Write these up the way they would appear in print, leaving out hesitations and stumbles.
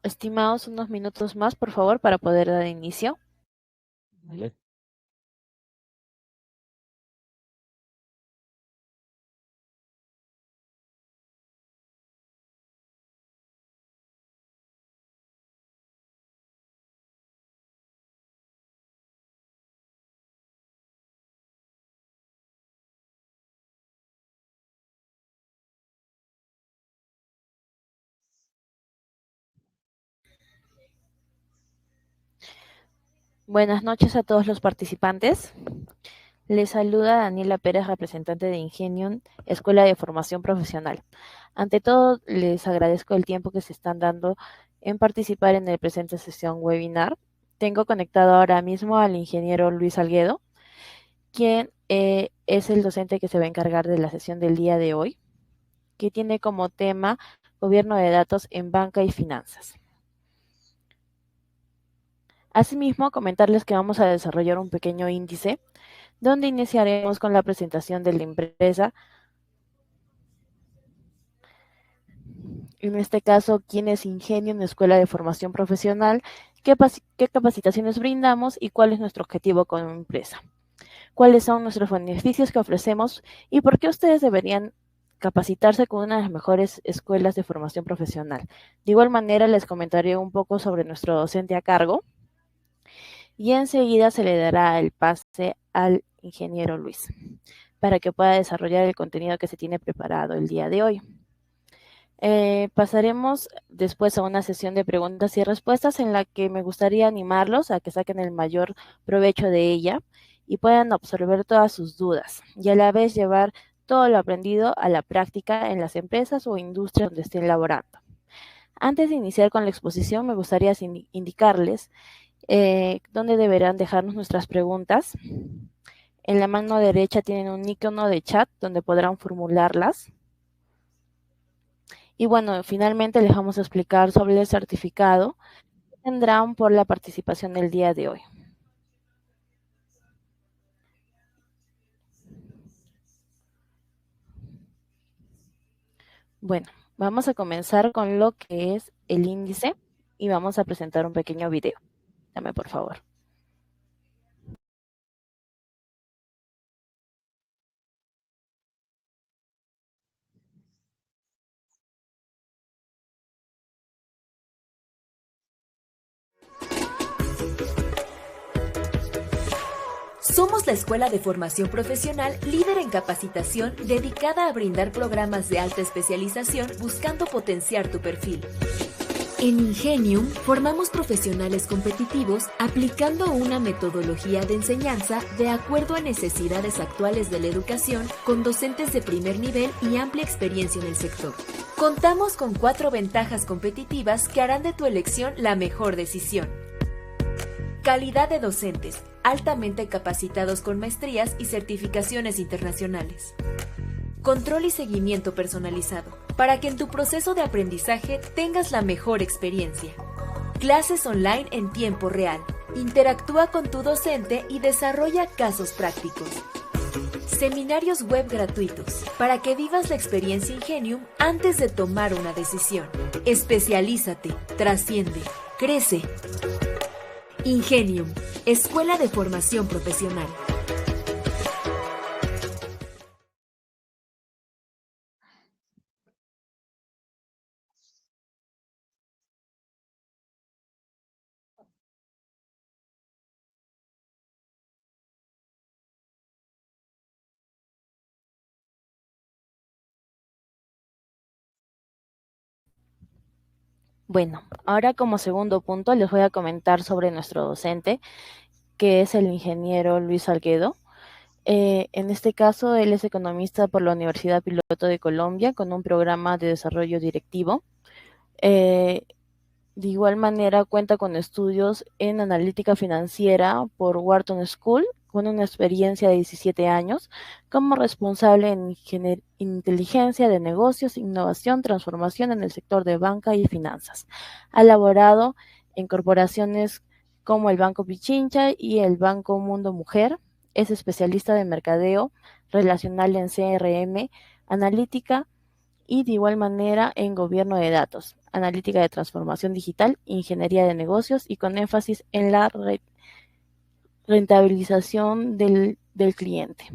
Estimados, unos minutos más, por favor, para poder dar inicio. ¿Vale? Buenas noches a todos los participantes. Les saluda Daniela Pérez, representante de Ingenium, Escuela de Formación Profesional. Ante todo, les agradezco el tiempo que se están dando en participar en el presente sesión webinar. Tengo conectado ahora mismo al ingeniero Luis Alguedo, quien es el docente que se va a encargar de la sesión del día de hoy, que tiene como tema Gobierno de datos en banca y finanzas. Asimismo, comentarles que vamos a desarrollar un pequeño índice donde iniciaremos con la presentación de la empresa, en este caso, quién es Ingenium, Escuela de Formación Profesional, qué capacitaciones brindamos y cuál es nuestro objetivo como empresa, cuáles son nuestros beneficios que ofrecemos y por qué ustedes deberían capacitarse con una de las mejores escuelas de formación profesional. De igual manera, les comentaré un poco sobre nuestro docente a cargo y enseguida se le dará el pase al ingeniero Luis para que pueda desarrollar el contenido que se tiene preparado el día de hoy. Pasaremos después a una sesión de preguntas y respuestas en la que me gustaría animarlos a que saquen el mayor provecho de ella y puedan absorber todas sus dudas y a la vez llevar todo lo aprendido a la práctica en las empresas o industrias donde estén laborando. Antes de iniciar con la exposición, me gustaría indicarles dónde deberán dejarnos nuestras preguntas. En la mano derecha tienen un icono de chat donde podrán formularlas. Y bueno, finalmente les vamos a explicar sobre el certificado que tendrán por la participación el día de hoy. Bueno, vamos a comenzar con lo que es el índice y vamos a presentar un pequeño video. Dame, por favor. Somos la escuela de formación profesional líder en capacitación dedicada a brindar programas de alta especialización buscando potenciar tu perfil. En Ingenium formamos profesionales competitivos aplicando una metodología de enseñanza de acuerdo a necesidades actuales de la educación con docentes de primer nivel y amplia experiencia en el sector. Contamos con 4 ventajas competitivas que harán de tu elección la mejor decisión. Calidad de docentes, altamente capacitados con maestrías y certificaciones internacionales. Control y seguimiento personalizado, para que en tu proceso de aprendizaje tengas la mejor experiencia. Clases online en tiempo real. Interactúa con tu docente y desarrolla casos prácticos. Seminarios web gratuitos, para que vivas la experiencia Ingenium antes de tomar una decisión. Especialízate, trasciende, crece. Ingenium, Escuela de Formación Profesional. Bueno, ahora como segundo punto les voy a comentar sobre nuestro docente, que es el ingeniero Luis Alguedo. En este caso, él es economista por la Universidad Piloto de Colombia con un programa de desarrollo directivo. Eh, de igual manera, cuenta con estudios en analítica financiera por Wharton School, con una experiencia de 17 años como responsable en inteligencia de negocios, innovación, transformación en el sector de banca y finanzas. Ha laborado en corporaciones como el Banco Pichincha y el Banco Mundo Mujer. Es especialista de mercadeo relacional en CRM, analítica y de igual manera en gobierno de datos, analítica de transformación digital, ingeniería de negocios y con énfasis en la rentabilización del cliente.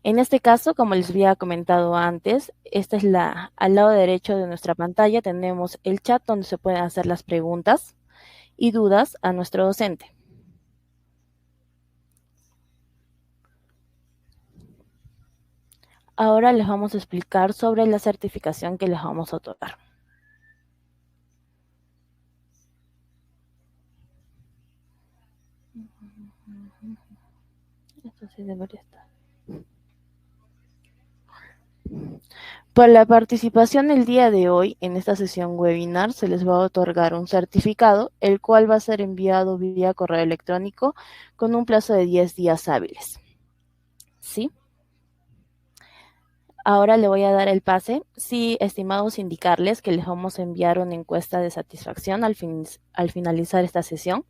En este caso, como les había comentado antes, esta es al lado derecho de nuestra pantalla tenemos el chat donde se pueden hacer las preguntas y dudas a nuestro docente. Ahora les vamos a explicar sobre la certificación que les vamos a otorgar. Esto sí debería estar. Por la participación el día de hoy en esta sesión webinar se les va a otorgar un certificado, el cual va a ser enviado vía correo electrónico con un plazo de 10 días hábiles. ¿Sí? Ahora le voy a dar el pase. Sí, estimados, indicarles que les vamos a enviar una encuesta de satisfacción al finalizar esta sesión.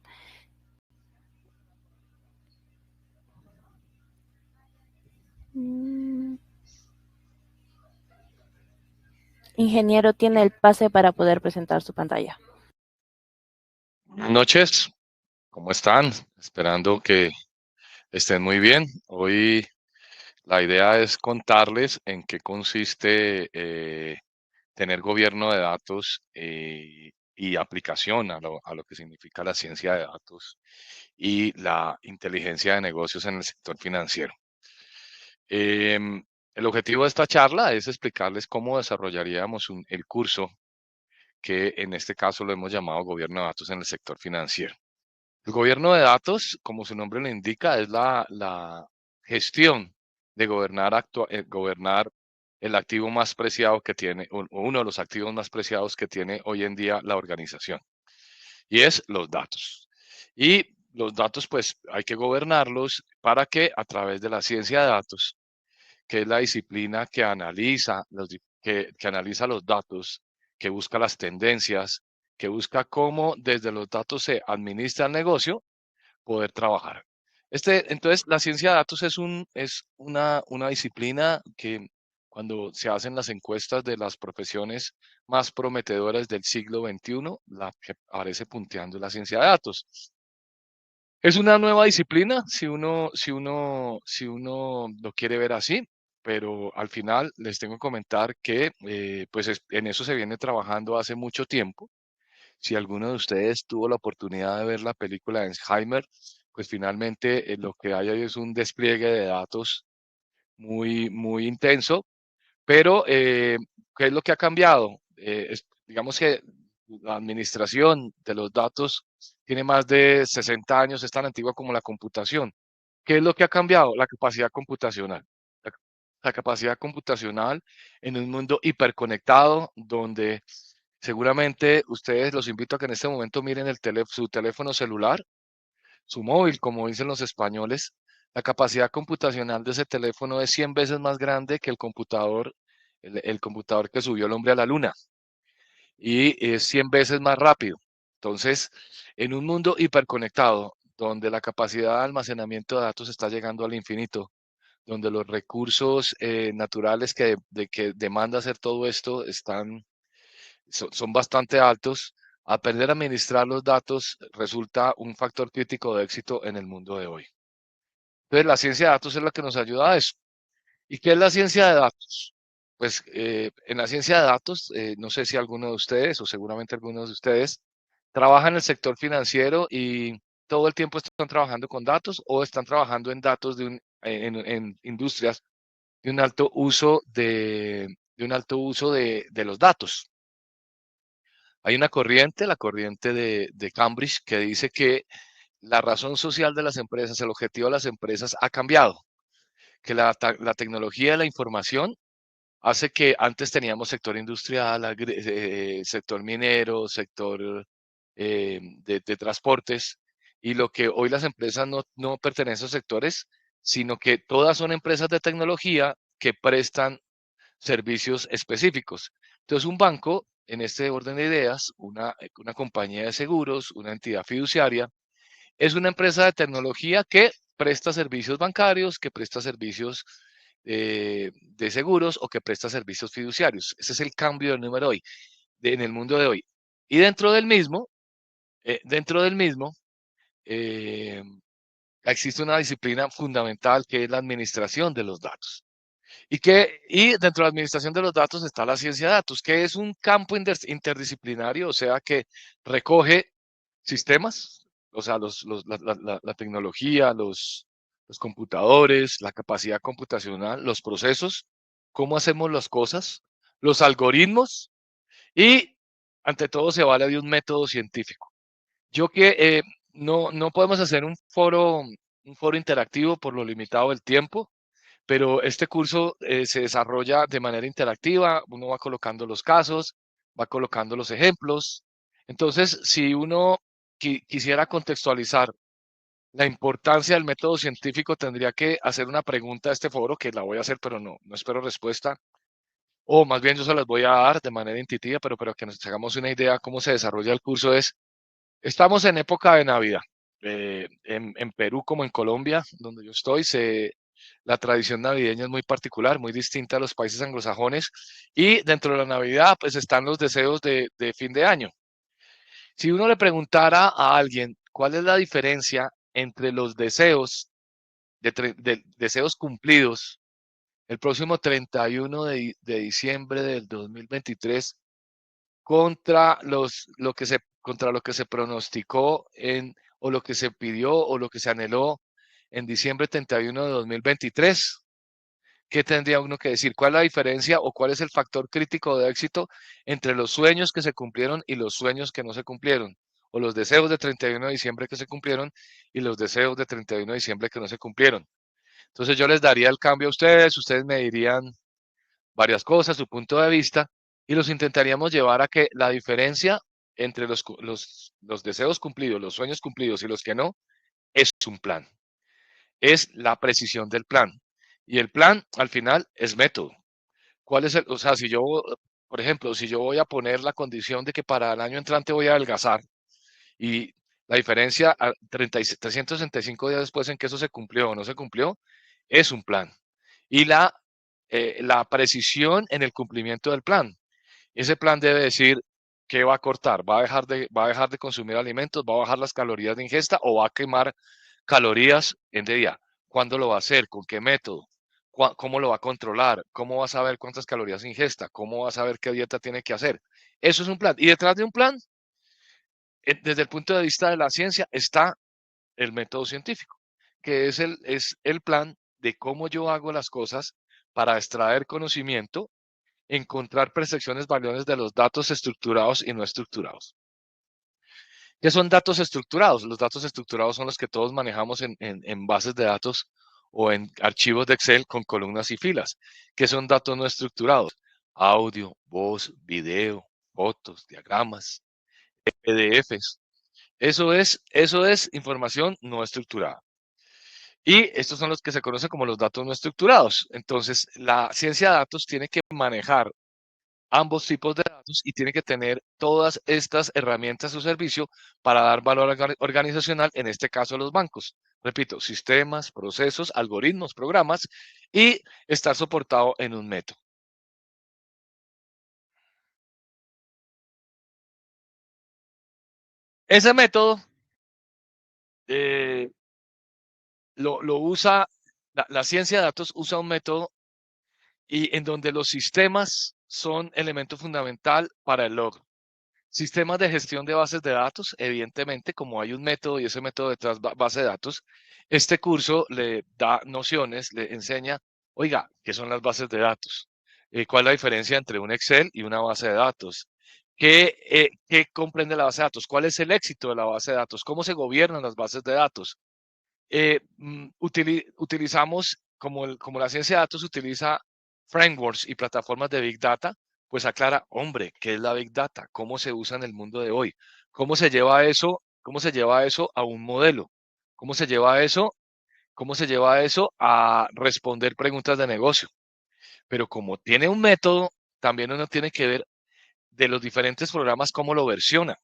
Ingeniero, tiene el pase para poder presentar su pantalla. Buenas noches, ¿cómo están? Esperando que estén muy bien. Hoy la idea es contarles en qué consiste tener gobierno de datos y aplicación a lo que significa la ciencia de datos y la inteligencia de negocios en el sector financiero. El objetivo de esta charla es explicarles cómo desarrollaríamos el curso que en este caso lo hemos llamado Gobierno de Datos en el sector financiero. El gobierno de datos, como su nombre lo indica, es la gestión de gobernar el activo más preciado que tiene, o uno de los activos más preciados que tiene hoy en día la organización, y es los datos. Y los datos, pues, hay que gobernarlos para que a través de la ciencia de datos, que es la disciplina que analiza que analiza los datos, que busca las tendencias, que busca cómo desde los datos se administra el negocio, poder trabajar. Entonces, la ciencia de datos es una disciplina que cuando se hacen las encuestas de las profesiones más prometedoras del siglo XXI, la que aparece punteando es la ciencia de datos. Es una nueva disciplina, si uno lo quiere ver así, pero al final les tengo que comentar que pues en eso se viene trabajando hace mucho tiempo. Si alguno de ustedes tuvo la oportunidad de ver la película de Alzheimer, pues finalmente lo que hay ahí es un despliegue de datos muy intenso, pero ¿qué es lo que ha cambiado? Digamos que la administración de los datos tiene más de 60 años, es tan antigua como la computación. ¿Qué es lo que ha cambiado? La capacidad computacional. La, la capacidad computacional en un mundo hiperconectado donde seguramente ustedes los invito a que en este momento miren su teléfono celular, su móvil, como dicen los españoles. La capacidad computacional de ese teléfono es 100 veces más grande que el computador que subió el hombre a la luna, y es 100 veces más rápido. Entonces, en un mundo hiperconectado, donde la capacidad de almacenamiento de datos está llegando al infinito, donde los recursos naturales que demanda hacer todo esto son bastante altos, aprender a administrar los datos resulta un factor crítico de éxito en el mundo de hoy. Entonces, la ciencia de datos es la que nos ayuda a eso. ¿Y qué es la ciencia de datos? Pues en la ciencia de datos, no sé si alguno de ustedes o seguramente algunos de ustedes trabajan en el sector financiero y todo el tiempo están trabajando con datos o están trabajando en datos en industrias de un alto uso de los datos. Hay una corriente, la corriente de Cambridge, que dice que la razón social de las empresas, el objetivo de las empresas ha cambiado, que la tecnología de la información hace que antes teníamos sector industrial, sector minero, sector de transportes, y lo que hoy las empresas no pertenecen a esos sectores, sino que todas son empresas de tecnología que prestan servicios específicos. Entonces, un banco, en este orden de ideas, una compañía de seguros, una entidad fiduciaria, es una empresa de tecnología que presta servicios bancarios, que presta servicios de seguros o que presta servicios fiduciarios. Ese es el cambio del número hoy, en el mundo de hoy. Y dentro del mismo, eh, existe una disciplina fundamental que es la administración de los datos. Y dentro de la administración de los datos está la ciencia de datos, que es un campo interdisciplinario, o sea, que recoge sistemas, o sea, la tecnología, los computadores, la capacidad computacional, los procesos, cómo hacemos las cosas, los algoritmos y, ante todo, se vale de un método científico. Yo que no podemos hacer un foro interactivo por lo limitado del tiempo, pero este curso se desarrolla de manera interactiva, uno va colocando los casos, va colocando los ejemplos. Entonces, si uno quisiera contextualizar la importancia del método científico, tendría que hacer una pregunta a este foro, que la voy a hacer, pero no espero respuesta. O más bien yo se las voy a dar de manera intuitiva, pero que nos hagamos una idea cómo se desarrolla el curso es, estamos en época de Navidad. En Perú como en Colombia, donde yo estoy, la tradición navideña es muy particular, muy distinta a los países anglosajones. Y dentro de la Navidad, pues están los deseos de fin de año. Si uno le preguntara a alguien cuál es la diferencia entre los deseos, de deseos cumplidos el próximo 31 de diciembre del 2023 contra lo que se pronosticó o lo que se pidió o lo que se anheló en diciembre 31 de 2023, ¿qué tendría uno que decir? ¿Cuál es la diferencia o cuál es el factor crítico de éxito entre los sueños que se cumplieron y los sueños que no se cumplieron? O los deseos de 31 de diciembre que se cumplieron y los deseos de 31 de diciembre que no se cumplieron. Entonces yo les daría el cambio a ustedes me dirían varias cosas, su punto de vista, y los intentaríamos llevar a que la diferencia entre los deseos cumplidos, los sueños cumplidos y los que no, es un plan. Es la precisión del plan. Y el plan, al final, es método. ¿Cuál es o sea, por ejemplo, si yo voy a poner la condición de que para el año entrante voy a adelgazar y la diferencia a 365 días después en que eso se cumplió o no se cumplió, es un plan. Y la precisión en el cumplimiento del plan. Ese plan debe decir qué va a cortar, va a dejar de consumir alimentos, va a bajar las calorías de ingesta o va a quemar calorías en día. ¿Cuándo lo va a hacer? ¿Con qué método? ¿Cómo lo va a controlar? ¿Cómo va a saber cuántas calorías ingesta? ¿Cómo va a saber qué dieta tiene que hacer? Eso es un plan. Y detrás de un plan, desde el punto de vista de la ciencia, está el método científico, que es el plan de cómo yo hago las cosas para extraer conocimiento, encontrar percepciones valiosas de los datos estructurados y no estructurados. ¿Qué son datos estructurados? Los datos estructurados son los que todos manejamos en bases de datos o en archivos de Excel con columnas y filas. ¿Qué son datos no estructurados? Audio, voz, video, fotos, diagramas, PDFs. Eso es información no estructurada. Y estos son los que se conocen como los datos no estructurados. Entonces, la ciencia de datos tiene que manejar ambos tipos de datos y tiene que tener todas estas herramientas a su servicio para dar valor organizacional, en este caso a los bancos. Repito, sistemas, procesos, algoritmos, programas y estar soportado en un método. Ese método lo usa, la ciencia de datos usa un método y en donde los sistemas son elemento fundamental para el logro. Sistemas de gestión de bases de datos, evidentemente, como hay un método y ese método detrás base de datos, este curso le da nociones, le enseña, oiga, ¿qué son las bases de datos? ¿Cuál es la diferencia entre un Excel y una base de datos? ¿Qué comprende la base de datos? ¿Cuál es el éxito de la base de datos? ¿Cómo se gobiernan las bases de datos? Utilizamos, como la ciencia de datos utiliza frameworks y plataformas de Big Data, pues aclara, hombre, ¿qué es la Big Data? ¿Cómo se usa en el mundo de hoy? ¿Cómo se lleva eso a un modelo? ¿Cómo se lleva eso a responder preguntas de negocio? Pero como tiene un método, también uno tiene que ver de los diferentes programas cómo lo versiona.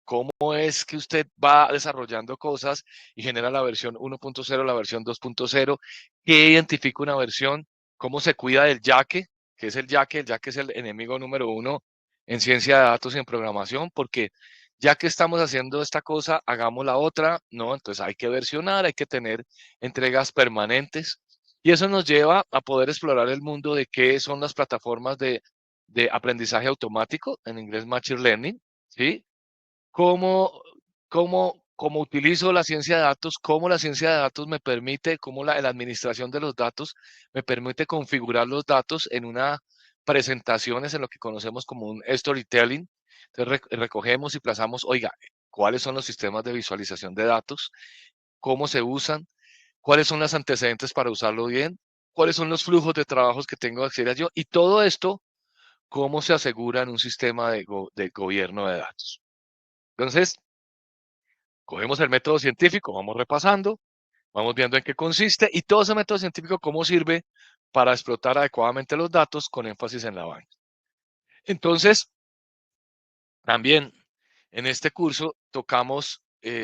¿Cómo es que usted va desarrollando cosas y genera la versión 1.0, la versión 2.0? ¿Qué identifica una versión? cómo se cuida del yaque, que es el yaque es el enemigo número uno en ciencia de datos y en programación, porque ya que estamos haciendo esta cosa, hagamos la otra, ¿no? Entonces hay que versionar, hay que tener entregas permanentes y eso nos lleva a poder explorar el mundo de qué son las plataformas de aprendizaje automático, en inglés Machine Learning, ¿sí? Cómo, cómo utilizo la ciencia de datos, cómo la ciencia de datos me permite, cómo la administración de los datos me permite configurar los datos en una presentaciones en lo que conocemos como un storytelling. Entonces recogemos y plazamos, oiga, cuáles son los sistemas de visualización de datos, cómo se usan, cuáles son los antecedentes para usarlo bien, cuáles son los flujos de trabajos que tengo que acceder yo y todo esto, cómo se asegura en un sistema de gobierno de datos. Entonces, cogemos el método científico, vamos repasando, vamos viendo en qué consiste y todo ese método científico cómo sirve para explotar adecuadamente los datos con énfasis en la banca. Entonces, también en este curso tocamos,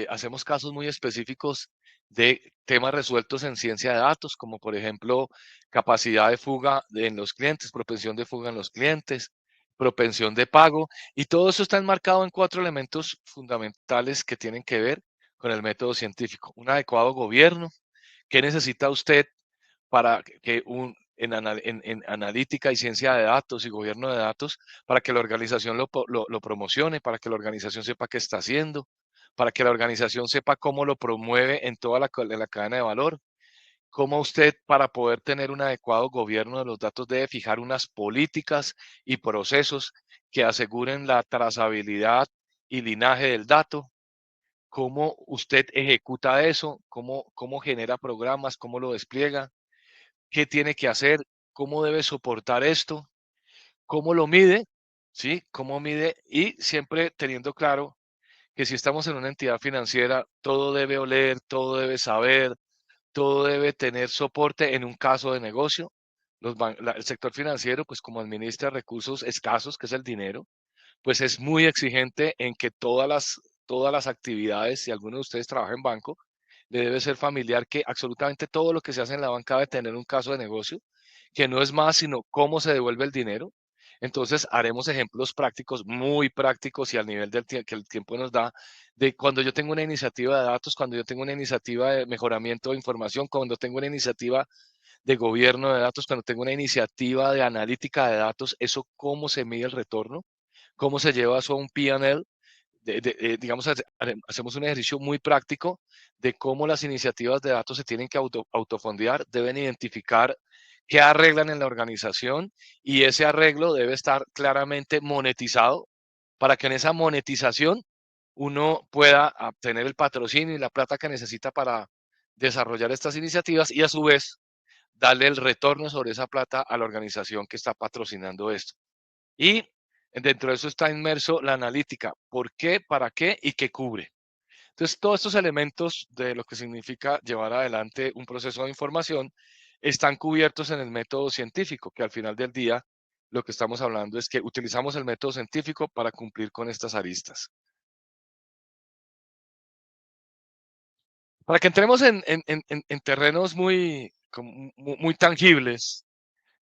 hacemos casos muy específicos de temas resueltos en ciencia de datos, como por ejemplo capacidad de fuga en los clientes, propensión de fuga en los clientes, propensión de pago, y todo eso está enmarcado en 4 elementos fundamentales que tienen que ver con el método científico. Un adecuado gobierno. ¿Qué necesita usted para que en analítica y ciencia de datos y gobierno de datos, para que la organización lo promocione, para que la organización sepa qué está haciendo, para que la organización sepa cómo lo promueve en toda la cadena de valor? ¿Cómo usted, para poder tener un adecuado gobierno de los datos, debe fijar unas políticas y procesos que aseguren la trazabilidad y linaje del dato? ¿Cómo usted ejecuta eso? ¿Cómo genera programas? ¿Cómo lo despliega? ¿Qué tiene que hacer? ¿Cómo debe soportar esto? ¿Cómo lo mide? ¿Sí? ¿Cómo mide? Y siempre teniendo claro que si estamos en una entidad financiera, todo debe oler, todo debe saber, todo debe tener soporte en un caso de negocio. El sector financiero, pues como administra recursos escasos, que es el dinero, pues es muy exigente en que todas las actividades, si alguno de ustedes trabaja en banco, le debe ser familiar que absolutamente todo lo que se hace en la banca debe tener un caso de negocio, que no es más sino cómo se devuelve el dinero. Entonces haremos ejemplos prácticos, muy prácticos y al nivel que el tiempo nos da, de cuando yo tengo una iniciativa de datos, cuando yo tengo una iniciativa de mejoramiento de información, cuando tengo una iniciativa de gobierno de datos, cuando tengo una iniciativa de analítica de datos, eso cómo se mide el retorno, cómo se lleva eso a un P&L, digamos, hacemos un ejercicio muy práctico de cómo las iniciativas de datos se tienen que autofondear, deben identificar qué arreglan en la organización y ese arreglo debe estar claramente monetizado para que en esa monetización uno pueda obtener el patrocinio y la plata que necesita para desarrollar estas iniciativas y a su vez darle el retorno sobre esa plata a la organización que está patrocinando esto. Y dentro de eso está inmerso la analítica, por qué, para qué y qué cubre. Entonces, todos estos elementos de lo que significa llevar adelante un proceso de información están cubiertos en el método científico, que al final del día lo que estamos hablando es que utilizamos el método científico para cumplir con estas aristas. Para que entremos en terrenos muy tangibles,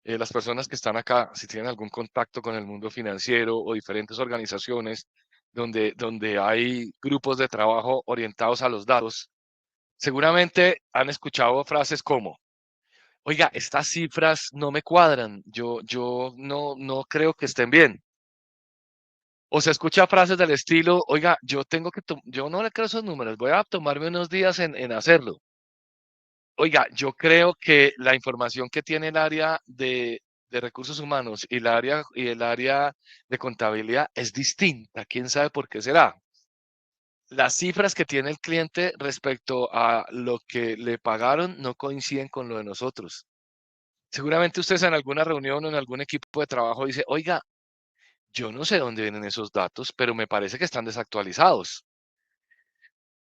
las personas que están acá, si tienen algún contacto con el mundo financiero o diferentes organizaciones donde hay grupos de trabajo orientados a los datos, seguramente han escuchado frases como, oiga, estas cifras no me cuadran, yo no creo que estén bien. O se escucha frases del estilo, oiga, yo no le creo esos números, voy a tomarme unos días en hacerlo. Oiga, yo creo que la información que tiene el área de recursos humanos y el área de contabilidad es distinta. ¿Quién sabe por qué será? Las cifras que tiene el cliente respecto a lo que le pagaron no coinciden con lo de nosotros. Seguramente ustedes en alguna reunión o en algún equipo de trabajo dice, oiga, yo no sé dónde vienen esos datos, pero me parece que están desactualizados.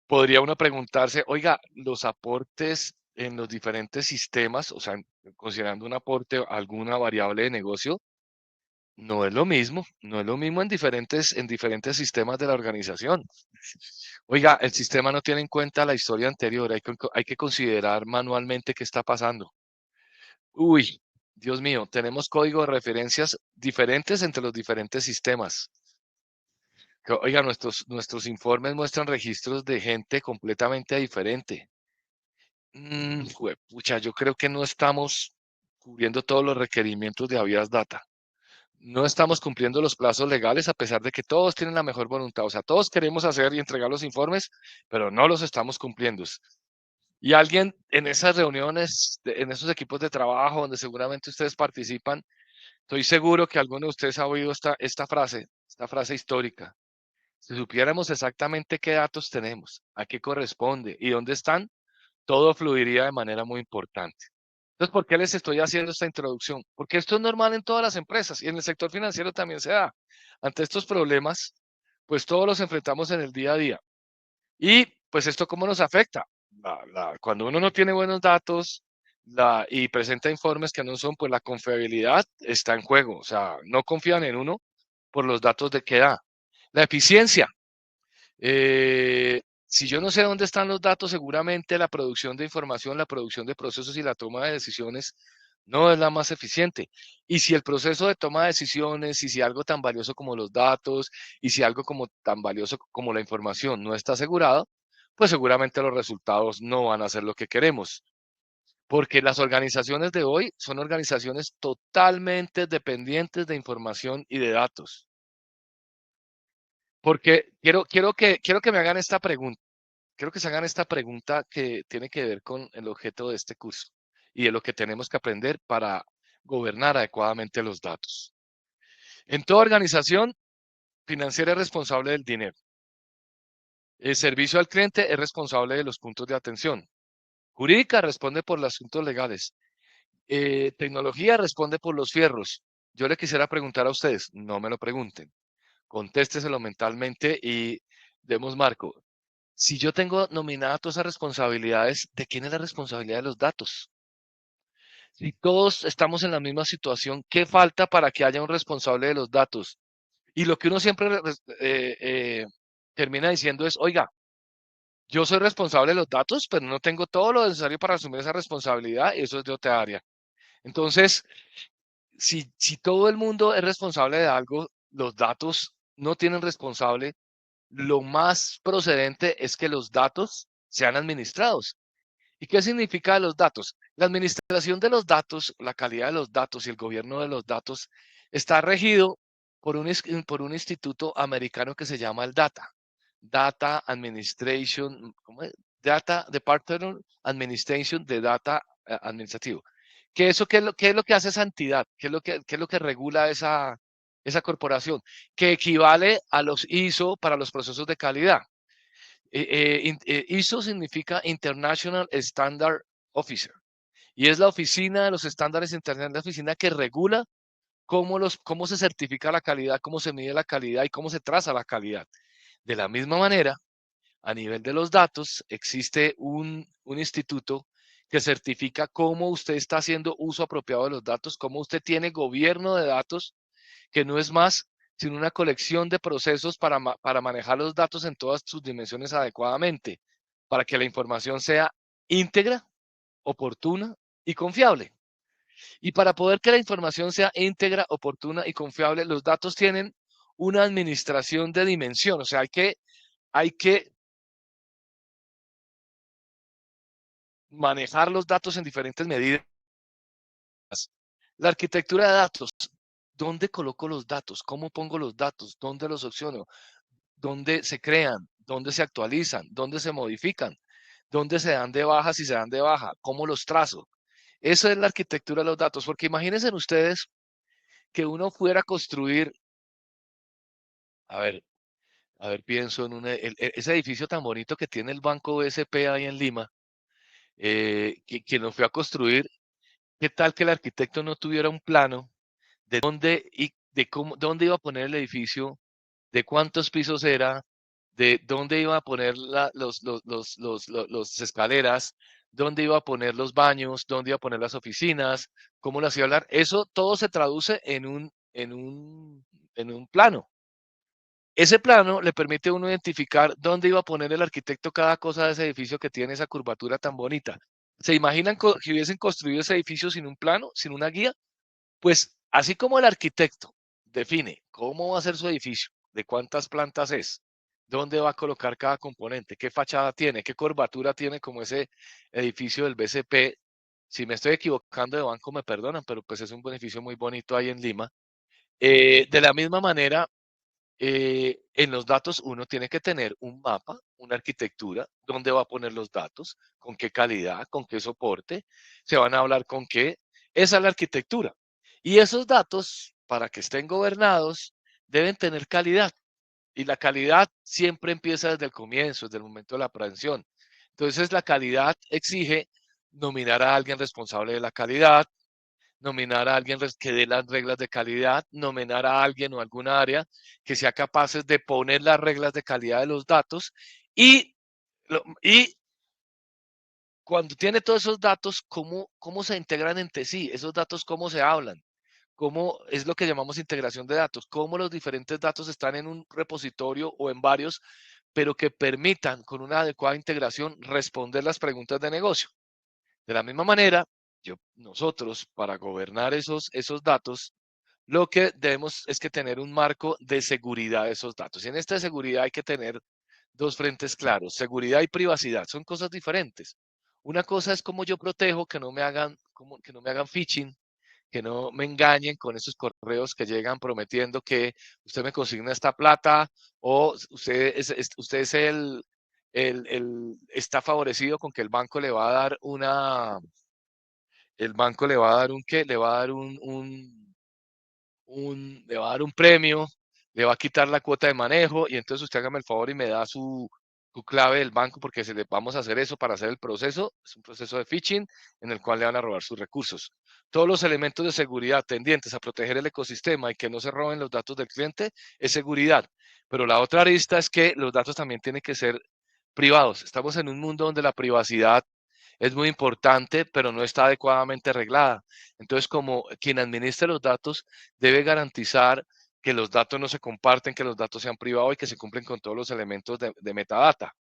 Podría uno preguntarse, oiga, los aportes en los diferentes sistemas, o sea, considerando un aporte a alguna variable de negocio, no es lo mismo, no es lo mismo en diferentes sistemas de la organización. Oiga, el sistema no tiene en cuenta la historia anterior, hay que considerar manualmente qué está pasando. Uy, Dios mío, tenemos código de referencias diferentes entre los diferentes sistemas. Oiga, nuestros informes muestran registros de gente completamente diferente. Pucha, yo creo que no estamos cubriendo todos los requerimientos de Avias Data. No estamos cumpliendo los plazos legales a pesar de que todos tienen la mejor voluntad. O sea, todos queremos hacer y entregar los informes, pero no los estamos cumpliendo. Y alguien en esas reuniones, en esos equipos de trabajo donde seguramente ustedes participan, estoy seguro que alguno de ustedes ha oído esta frase histórica. Si supiéramos exactamente qué datos tenemos, a qué corresponde y dónde están, todo fluiría de manera muy importante. Entonces, ¿por qué les estoy haciendo esta introducción? Porque esto es normal en todas las empresas y en el sector financiero también se da. Ante estos problemas, pues todos los enfrentamos en el día a día. Y pues esto cómo nos afecta. Cuando uno no tiene buenos datos y presenta informes que no son, pues la confiabilidad está en juego. O sea, no confían en uno por los datos de que da. La eficiencia. Si yo no sé dónde están los datos, seguramente la producción de información, la producción de procesos y la toma de decisiones no es la más eficiente. Y si el proceso de toma de decisiones, y si algo tan valioso como los datos, y si algo como tan valioso como la información no está asegurado, pues seguramente los resultados no van a ser lo que queremos. Porque las organizaciones de hoy son organizaciones totalmente dependientes de información y de datos. Porque quiero que me hagan esta pregunta. Quiero que se hagan esta pregunta que tiene que ver con el objeto de este curso y de lo que tenemos que aprender para gobernar adecuadamente los datos. En toda organización financiera es responsable del dinero. El servicio al cliente es responsable de los puntos de atención. Jurídica responde por los asuntos legales. Tecnología responde por los fierros. Yo le quisiera preguntar a ustedes, no me lo pregunten, contésteselo mentalmente y demos marco. Si yo tengo nominadas todas esas responsabilidades, ¿de quién es la responsabilidad de los datos? Si todos estamos en la misma situación, ¿qué falta para que haya un responsable de los datos? Y lo que uno siempre termina diciendo es, oiga, yo soy responsable de los datos, pero no tengo todo lo necesario para asumir esa responsabilidad y eso es de otra área. Entonces, si todo el mundo es responsable de algo, los datos no tienen responsable, lo más procedente es que los datos sean administrados. ¿Y qué significa los datos? La administración de los datos, la calidad de los datos y el gobierno de los datos está regido por un instituto americano que se llama el Data Administration, ¿cómo es? Data Department Administration de Data Administrativo. ¿Qué es lo que hace esa entidad? ¿Qué es lo que regula esa corporación? Que equivale a los ISO para los procesos de calidad. ISO significa International Standard Officer y es la oficina de los estándares internacionales, la oficina que regula cómo se certifica la calidad, cómo se mide la calidad y cómo se traza la calidad. De la misma manera, a nivel de los datos, existe un instituto que certifica cómo usted está haciendo uso apropiado de los datos, cómo usted tiene gobierno de datos, que no es más sino una colección de procesos para manejar los datos en todas sus dimensiones adecuadamente, para que la información sea íntegra, oportuna y confiable. Y para poder que la información sea íntegra, oportuna y confiable, los datos tienen una administración de dimensión, o sea, hay que manejar los datos en diferentes medidas. La arquitectura de datos, ¿dónde coloco los datos? ¿Cómo pongo los datos? ¿Dónde los opciono? ¿Dónde se crean? ¿Dónde se actualizan? ¿Dónde se modifican? ¿Dónde se dan de baja si se dan de baja? ¿Cómo los trazo? Esa es la arquitectura de los datos, porque imagínense ustedes que uno fuera a construir, a ver, pienso en ese edificio tan bonito que tiene el Banco BSP ahí en Lima, que nos fue a construir. ¿Qué tal que el arquitecto no tuviera un plano de dónde y de cómo, dónde iba a poner el edificio, de cuántos pisos era, de dónde iba a poner los escaleras, dónde iba a poner los baños, dónde iba a poner las oficinas, cómo las iba a hablar? Eso todo se traduce en un plano. Ese plano le permite a uno identificar dónde iba a poner el arquitecto cada cosa de ese edificio que tiene esa curvatura tan bonita. ¿Se imaginan que hubiesen construido ese edificio sin un plano, sin una guía? Pues así como el arquitecto define cómo va a ser su edificio, de cuántas plantas es, dónde va a colocar cada componente, qué fachada tiene, qué curvatura tiene como ese edificio del BCP. Si me estoy equivocando de banco, me perdonan, pero pues es un edificio muy bonito ahí en Lima. De la misma manera, en los datos uno tiene que tener un mapa, una arquitectura, dónde va a poner los datos, con qué calidad, con qué soporte, se van a hablar con qué. Esa es la arquitectura. Y esos datos, para que estén gobernados, deben tener calidad. Y la calidad siempre empieza desde el comienzo, desde el momento de la aprehensión. Entonces, la calidad exige nominar a alguien responsable de la calidad, nominar a alguien que dé las reglas de calidad, nominar a alguien o alguna área que sea capaces de poner las reglas de calidad de los datos y, y cuando tiene todos esos datos, ¿cómo se integran entre sí? Esos datos, ¿cómo se hablan? ¿Cómo es lo que llamamos integración de datos? ¿Cómo los diferentes datos están en un repositorio o en varios, pero que permitan con una adecuada integración responder las preguntas de negocio? De la misma manera, nosotros para gobernar esos datos, lo que debemos es que tener un marco de seguridad de esos datos. Y en esta seguridad hay que tener dos frentes claros, seguridad y privacidad. Son cosas diferentes. Una cosa es cómo yo protejo que no me hagan, que no me hagan phishing, que no me engañen con esos correos que llegan prometiendo que usted me consigna esta plata o usted es está favorecido con que el banco le va a dar el banco le va a dar un qué, le va a dar le va a dar un premio, le va a quitar la cuota de manejo y entonces usted hágame el favor y me da su clave del banco porque se le vamos a hacer eso para hacer el proceso. Es un proceso de phishing en el cual le van a robar sus recursos. Todos los elementos de seguridad tendientes a proteger el ecosistema y que no se roben los datos del cliente es seguridad. Pero la otra arista es que los datos también tienen que ser privados. Estamos en un mundo donde la privacidad es muy importante, pero no está adecuadamente reglada. Entonces, como quien administra los datos debe garantizar que los datos no se comparten, que los datos sean privados y que se cumplen con todos los elementos de metadata.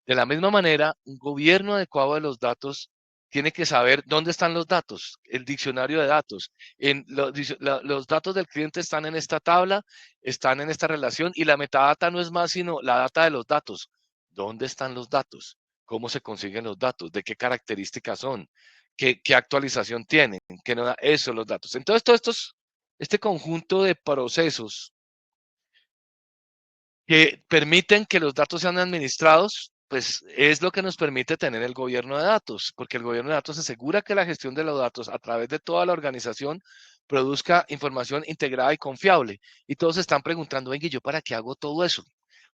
De la misma manera, un gobierno adecuado de los datos tiene que saber dónde están los datos, el diccionario de datos. Los datos del cliente están en esta tabla, están en esta relación y la metadata no es más sino la data de los datos. ¿Dónde están los datos? ¿Cómo se consiguen los datos? ¿De qué características son? ¿Qué actualización tienen? ¿Qué no da? Eso, los datos. Entonces, este conjunto de procesos que permiten que los datos sean administrados, pues es lo que nos permite tener el gobierno de datos, porque el gobierno de datos asegura que la gestión de los datos a través de toda la organización produzca información integrada y confiable. Y todos están preguntando, venga, ¿yo para qué hago todo eso?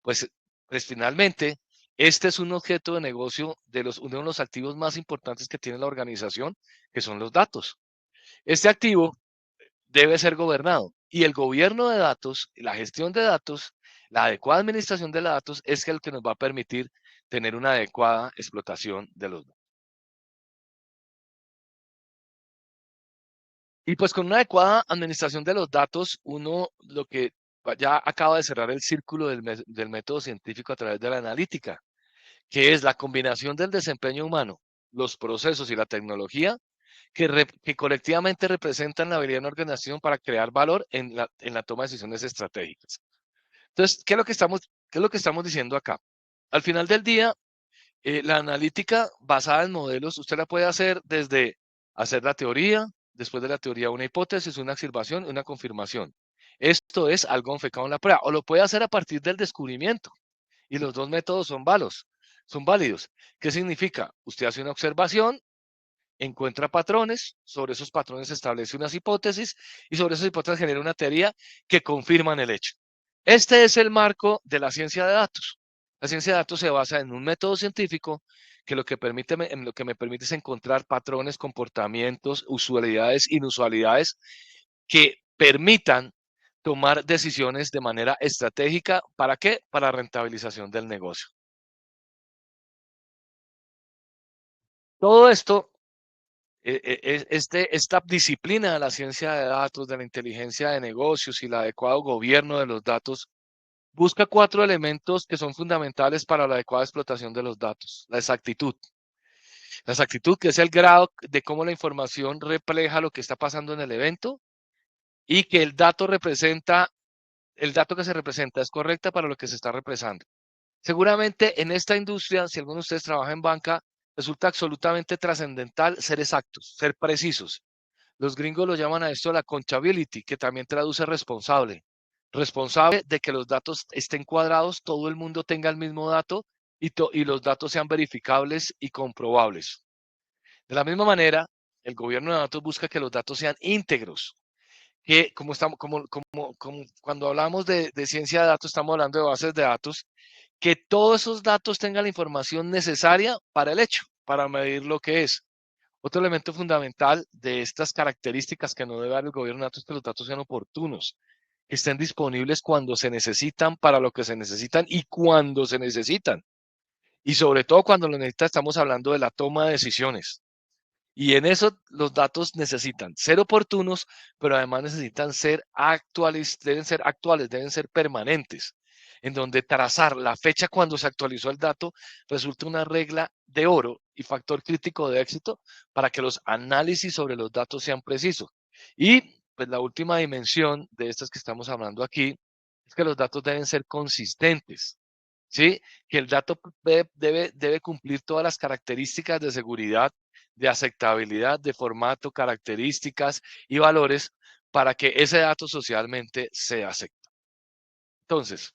Pues, pues finalmente, este es un objeto de negocio uno de los activos más importantes que tiene la organización, que son los datos. Este activo debe ser gobernado. Y el gobierno de datos, la gestión de datos, la adecuada administración de los datos es el que nos va a permitir tener una adecuada explotación de los datos. Y pues con una adecuada administración de los datos, uno lo que ya acaba de cerrar el círculo del método científico a través de la analítica, que es la combinación del desempeño humano, los procesos y la tecnología que colectivamente representan la habilidad de una organización para crear valor en la toma de decisiones estratégicas. Entonces, qué es lo que estamos diciendo acá? Al final del día, la analítica basada en modelos, usted la puede hacer desde hacer la teoría, después de la teoría una hipótesis, una observación y una confirmación. Esto es algo enfocado en la prueba, o lo puede hacer a partir del descubrimiento. Y los dos métodos son válidos. ¿Qué significa? Usted hace una observación, encuentra patrones, sobre esos patrones establece unas hipótesis y sobre esas hipótesis genera una teoría que confirman el hecho. Este es el marco de la ciencia de datos. La ciencia de datos se basa en un método científico que lo que me permite es encontrar patrones, comportamientos, usualidades, inusualidades que permitan tomar decisiones de manera estratégica. ¿Para qué? Para la rentabilización del negocio. Todo esto esta disciplina de la ciencia de datos, de la inteligencia de negocios y el adecuado gobierno de los datos, busca 4 elementos que son fundamentales para la adecuada explotación de los datos. La exactitud. La exactitud, que es el grado de cómo la información refleja lo que está pasando en el evento. y que el dato que se representa es correcta para lo que se está represando. Seguramente en esta industria, si alguno de ustedes trabaja en banca, resulta absolutamente trascendental ser exactos, ser precisos. Los gringos lo llaman a esto la accountability, que también traduce responsable. Responsable de que los datos estén cuadrados, todo el mundo tenga el mismo dato y los datos sean verificables y comprobables. De la misma manera, el gobierno de datos busca que los datos sean íntegros, que como cuando hablamos de ciencia de datos, estamos hablando de bases de datos, que todos esos datos tengan la información necesaria para el hecho, para medir lo que es. Otro elemento fundamental de estas características que no debe dar el gobierno de datos es que los datos sean oportunos, que estén disponibles cuando se necesitan, para lo que se necesitan y cuando se necesitan. Y sobre todo cuando lo necesita, estamos hablando de la toma de decisiones. Y en eso los datos necesitan ser oportunos, pero además necesitan ser actuales, deben ser permanentes, en donde trazar la fecha cuando se actualizó el dato resulta una regla de oro y factor crítico de éxito para que los análisis sobre los datos sean precisos. Y pues la última dimensión de estas que estamos hablando aquí es que los datos deben ser consistentes. ¿Sí? Que el dato debe cumplir todas las características de seguridad, de aceptabilidad, de formato, características y valores para que ese dato socialmente sea aceptado. Entonces,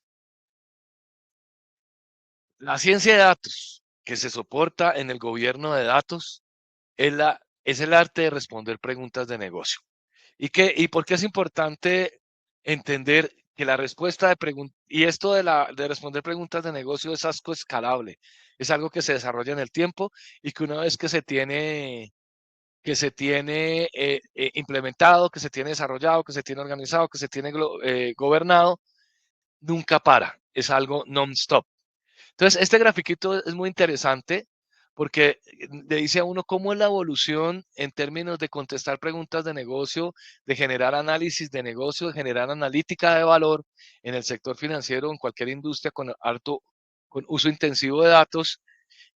la ciencia de datos que se soporta en el gobierno de datos es el arte de responder preguntas de negocio. ¿Y por qué es importante entender que la respuesta de preguntas, y esto de responder preguntas de negocio es algo escalable, es algo que se desarrolla en el tiempo y que una vez que se tiene implementado, que se tiene desarrollado, que se tiene organizado, que se tiene gobernado, nunca para, es algo non-stop. Entonces, este grafiquito es muy interesante porque le dice a uno cómo es la evolución en términos de contestar preguntas de negocio, de generar análisis de negocio, de generar analítica de valor en el sector financiero, en cualquier industria con uso intensivo de datos,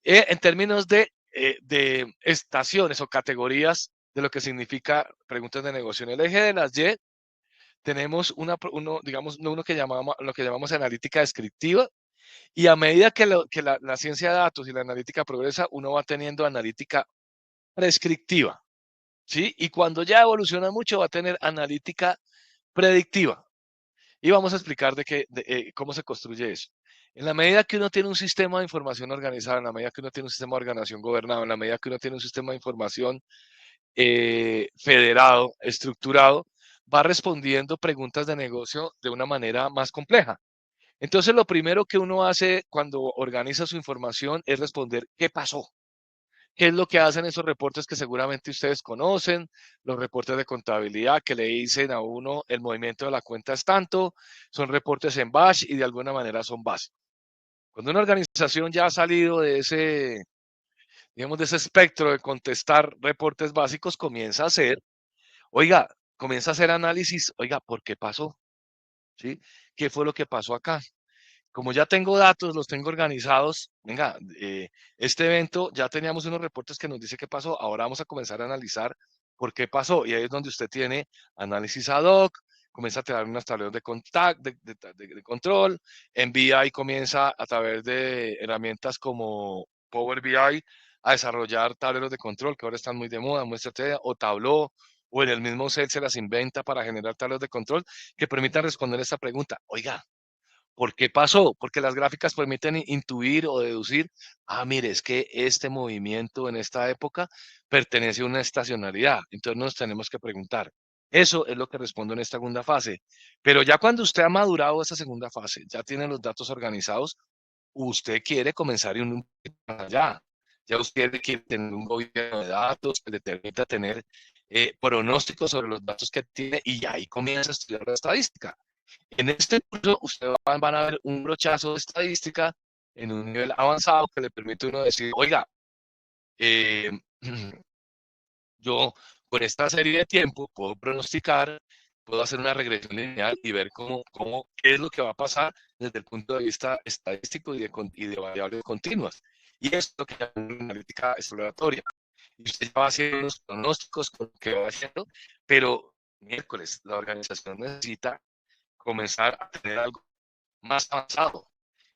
en términos de estaciones o categorías de lo que significa preguntas de negocio. En el eje de las Y tenemos lo que llamamos analítica descriptiva, y a medida que la ciencia de datos y la analítica progresa, uno va teniendo analítica prescriptiva, ¿sí? Y cuando ya evoluciona mucho, va a tener analítica predictiva. Y vamos a explicar cómo se construye eso. En la medida que uno tiene un sistema de información organizado, en la medida que uno tiene un sistema de organización gobernado, en la medida que uno tiene un sistema de información federado, estructurado, va respondiendo preguntas de negocio de una manera más compleja. Entonces, lo primero que uno hace cuando organiza su información es responder qué pasó. ¿Qué es lo que hacen esos reportes que seguramente ustedes conocen? Los reportes de contabilidad que le dicen a uno el movimiento de la cuenta es tanto, son reportes en batch y de alguna manera son básicos. Cuando una organización ya ha salido de ese espectro de contestar reportes básicos, comienza a hacer análisis, ¿por qué pasó? ¿Sí? ¿Qué fue lo que pasó acá? Como ya tengo datos, los tengo organizados, venga, este evento ya teníamos unos reportes que nos dice qué pasó, ahora vamos a comenzar a analizar por qué pasó, y ahí es donde usted tiene análisis ad hoc, comienza a tener unos tableros de control, en BI comienza a través de herramientas como Power BI a desarrollar tableros de control que ahora están muy de moda, muy estrategia, o Tableau, o en el mismo Excel se las inventa para generar tableros de control que permitan responder esta pregunta. Oiga, ¿por qué pasó? Porque las gráficas permiten intuir o deducir, mire, es que este movimiento en esta época pertenece a una estacionalidad. Entonces nos tenemos que preguntar. Eso es lo que respondo en esta segunda fase. Pero ya cuando usted ha madurado esa segunda fase, ya tiene los datos organizados, usted quiere comenzar en un allá. Ya usted quiere tener un gobierno de datos que le permita tener pronósticos sobre los datos que tiene y ahí comienza a estudiar la estadística. En este curso, ustedes van a ver un brochazo de estadística en un nivel avanzado que le permite a uno decir, oiga, eh, yo con esta serie de tiempo puedo pronosticar, puedo hacer una regresión lineal y ver qué es lo que va a pasar desde el punto de vista estadístico y de variables continuas. Y esto es lo que llama una analítica exploratoria. Y usted ya va haciendo los pronósticos con lo que va haciendo, pero miércoles, la organización necesita comenzar a tener algo más avanzado,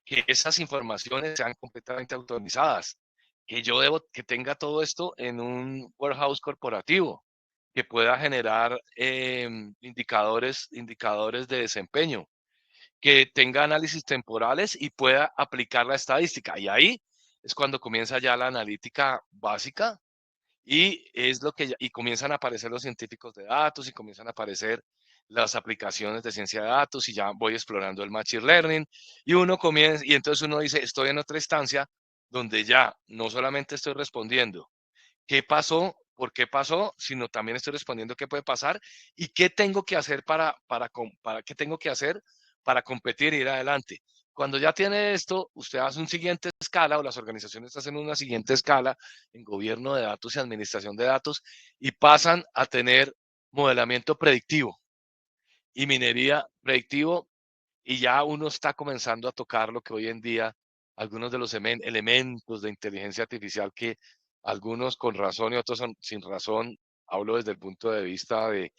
que esas informaciones sean completamente automatizadas, que yo que tenga todo esto en un warehouse corporativo, que pueda generar indicadores de desempeño, que tenga análisis temporales y pueda aplicar la estadística. Y ahí es cuando comienza ya la analítica básica y es lo que y comienzan a aparecer los científicos de datos y comienzan a aparecer las aplicaciones de ciencia de datos y ya voy explorando el machine learning y uno comienza y entonces uno dice, estoy en otra instancia donde ya no solamente estoy respondiendo qué pasó, por qué pasó, sino también estoy respondiendo qué puede pasar y qué tengo que hacer qué tengo que hacer para competir e ir adelante. Cuando ya tiene esto, usted hace un siguiente escala o las organizaciones hacen una siguiente escala en gobierno de datos y administración de datos y pasan a tener modelamiento predictivo y minería predictivo y ya uno está comenzando a tocar lo que hoy en día algunos de los elementos de inteligencia artificial que algunos con razón y otros sin razón, hablo desde el punto de vista de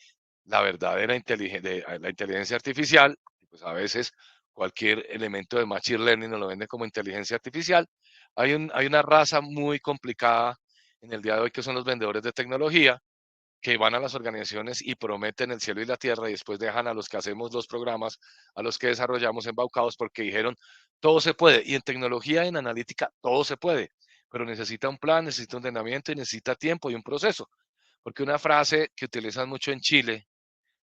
la verdadera la inteligencia artificial, pues a veces cualquier elemento de machine learning nos lo vende como inteligencia artificial. Hay una raza muy complicada en el día de hoy que son los vendedores de tecnología, que van a las organizaciones y prometen el cielo y la tierra y después dejan a los que hacemos los programas, a los que desarrollamos embaucados porque dijeron, todo se puede. Y en tecnología, en analítica, todo se puede, pero necesita un plan, necesita un entrenamiento y necesita tiempo y un proceso. Porque una frase que utilizan mucho en Chile,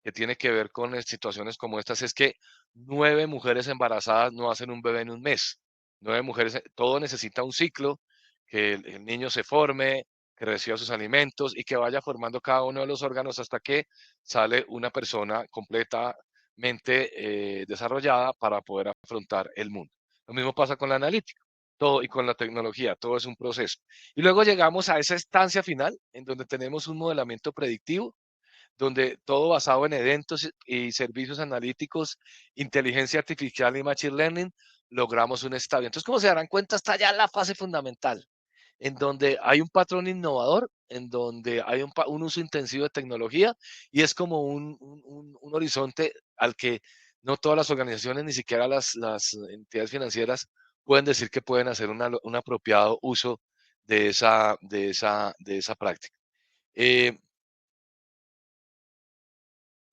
que tiene que ver con situaciones como estas, es que 9 mujeres embarazadas no hacen un bebé en un mes. 9 mujeres, todo necesita un ciclo, que el niño se forme, que reciba sus alimentos y que vaya formando cada uno de los órganos hasta que sale una persona completamente desarrollada para poder afrontar el mundo. Lo mismo pasa con la analítica, todo y con la tecnología, todo es un proceso. Y luego llegamos a esa instancia final en donde tenemos un modelamiento predictivo donde todo basado en eventos y servicios analíticos, inteligencia artificial y machine learning, logramos un estadio. Entonces, como se darán cuenta, está ya la fase fundamental, en donde hay un patrón innovador, en donde hay un uso intensivo de tecnología y es como un horizonte al que no todas las organizaciones, ni siquiera las entidades financieras, pueden decir que pueden hacer un apropiado uso de esa práctica. Eh,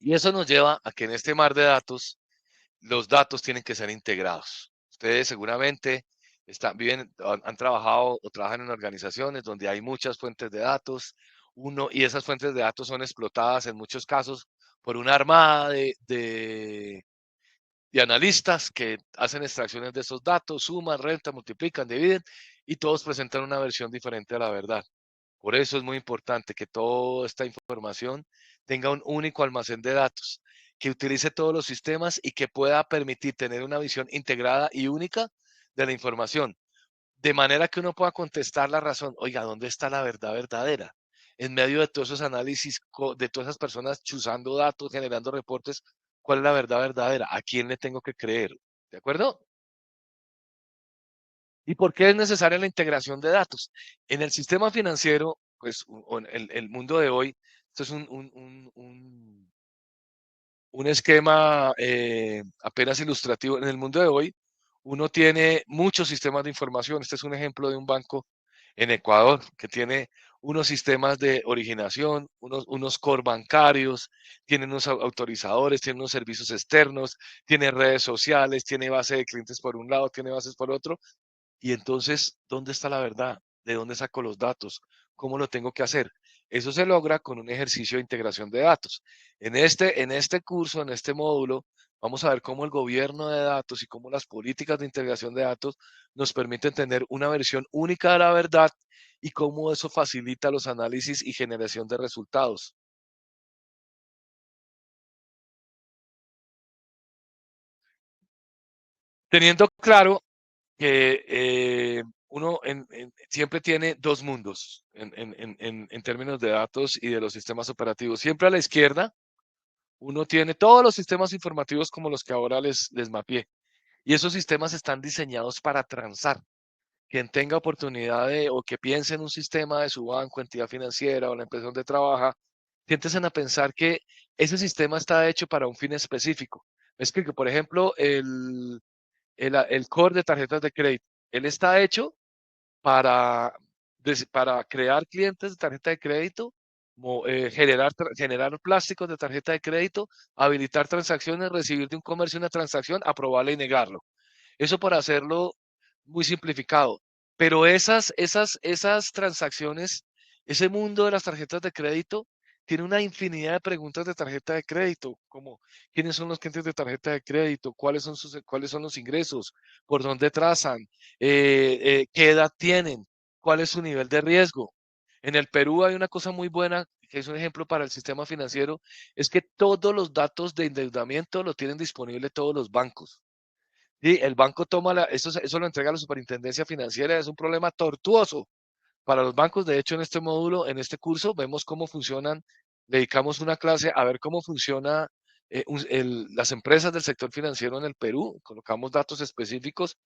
Y eso nos lleva a que en este mar de datos, los datos tienen que ser integrados. Ustedes seguramente han trabajado o trabajan en organizaciones donde hay muchas fuentes de datos, y esas fuentes de datos son explotadas en muchos casos por una armada de analistas que hacen extracciones de esos datos, suman, rentan, multiplican, dividen, y todos presentan una versión diferente a la verdad. Por eso es muy importante que toda esta información tenga un único almacén de datos, que utilice todos los sistemas y que pueda permitir tener una visión integrada y única de la información, de manera que uno pueda contestar la razón, oiga, ¿dónde está la verdad verdadera? En medio de todos esos análisis, de todas esas personas chuzando datos, generando reportes, ¿cuál es la verdad verdadera? ¿A quién le tengo que creer? ¿De acuerdo? ¿Y por qué es necesaria la integración de datos? En el sistema financiero, pues, o en el mundo de hoy, esto es un esquema apenas ilustrativo. En el mundo de hoy, uno tiene muchos sistemas de información. Este es un ejemplo de un banco en Ecuador que tiene unos sistemas de originación, unos core bancarios, tiene unos autorizadores, tiene unos servicios externos, tiene redes sociales, tiene base de clientes por un lado, tiene bases por otro. Y entonces, ¿dónde está la verdad? ¿De dónde saco los datos? ¿Cómo lo tengo que hacer? Eso se logra con un ejercicio de integración de datos. En este curso, en este módulo, vamos a ver cómo el gobierno de datos y cómo las políticas de integración de datos nos permiten tener una versión única de la verdad y cómo eso facilita los análisis y generación de resultados. Teniendo claro que uno siempre tiene dos mundos en términos de datos y de los sistemas operativos. Siempre a la izquierda, uno tiene todos los sistemas informativos como los que ahora les mapeé. Y esos sistemas están diseñados para transar. Quien tenga oportunidad o que piense en un sistema de su banco, entidad financiera o la empresa donde trabaja, siéntense a pensar que ese sistema está hecho para un fin específico. Me explico, por ejemplo, el core de tarjetas de crédito, él está hecho para, para crear clientes de tarjeta de crédito, generar plásticos de tarjeta de crédito, habilitar transacciones, recibir de un comercio una transacción, aprobarla y negarlo. Eso para hacerlo muy simplificado. Pero esas transacciones, ese mundo de las tarjetas de crédito, tiene una infinidad de preguntas de tarjeta de crédito, como quiénes son los clientes de tarjeta de crédito, cuáles son los ingresos, por dónde trazan, qué edad tienen, cuál es su nivel de riesgo. En el Perú hay una cosa muy buena, que es un ejemplo para el sistema financiero, es que todos los datos de endeudamiento lo tienen disponible todos los bancos. Sí, el banco toma eso lo entrega a la superintendencia financiera, es un problema tortuoso para los bancos. De hecho, en este módulo, en este curso, vemos cómo funcionan, dedicamos una clase a ver cómo funciona las empresas del sector financiero en el Perú, colocamos datos específicos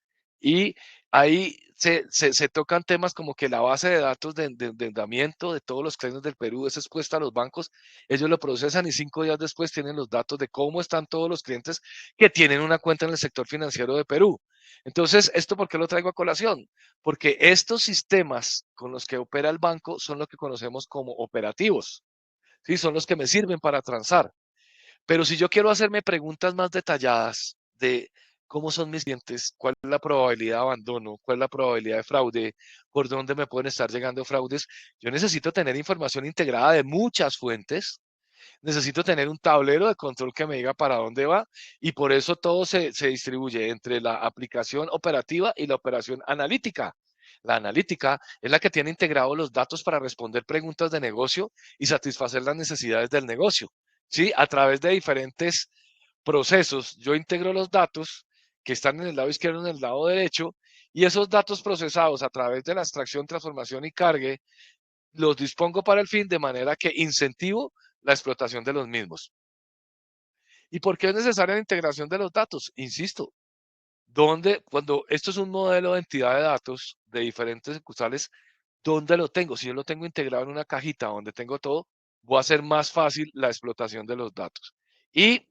y ahí se tocan temas como que la base de datos de endeudamiento de todos los clientes del Perú es expuesta a los bancos, ellos lo procesan y 5 días después tienen los datos de cómo están todos los clientes que tienen una cuenta en el sector financiero de Perú. Entonces, ¿esto por qué lo traigo a colación? Porque estos sistemas con los que opera el banco son lo que conocemos como operativos, ¿sí? Son los que me sirven para transar. Pero si yo quiero hacerme preguntas más detalladas de cómo son mis clientes, cuál es la probabilidad de abandono, cuál es la probabilidad de fraude, por dónde me pueden estar llegando fraudes, yo necesito tener información integrada de muchas fuentes, necesito tener un tablero de control que me diga para dónde va y por eso todo se distribuye entre la aplicación operativa y la operación analítica. La analítica es la que tiene integrados los datos para responder preguntas de negocio y satisfacer las necesidades del negocio. ¿Sí? A través de diferentes procesos, yo integro los datos que están en el lado izquierdo y en el lado derecho y esos datos procesados a través de la extracción, transformación y cargue los dispongo para el fin de manera que incentivo la explotación de los mismos. ¿Y por qué es necesaria la integración de los datos? Insisto, cuando esto es un modelo de entidad de datos de diferentes sucursales, ¿dónde lo tengo? Si yo lo tengo integrado en una cajita donde tengo todo, voy a hacer más fácil la explotación de los datos. Y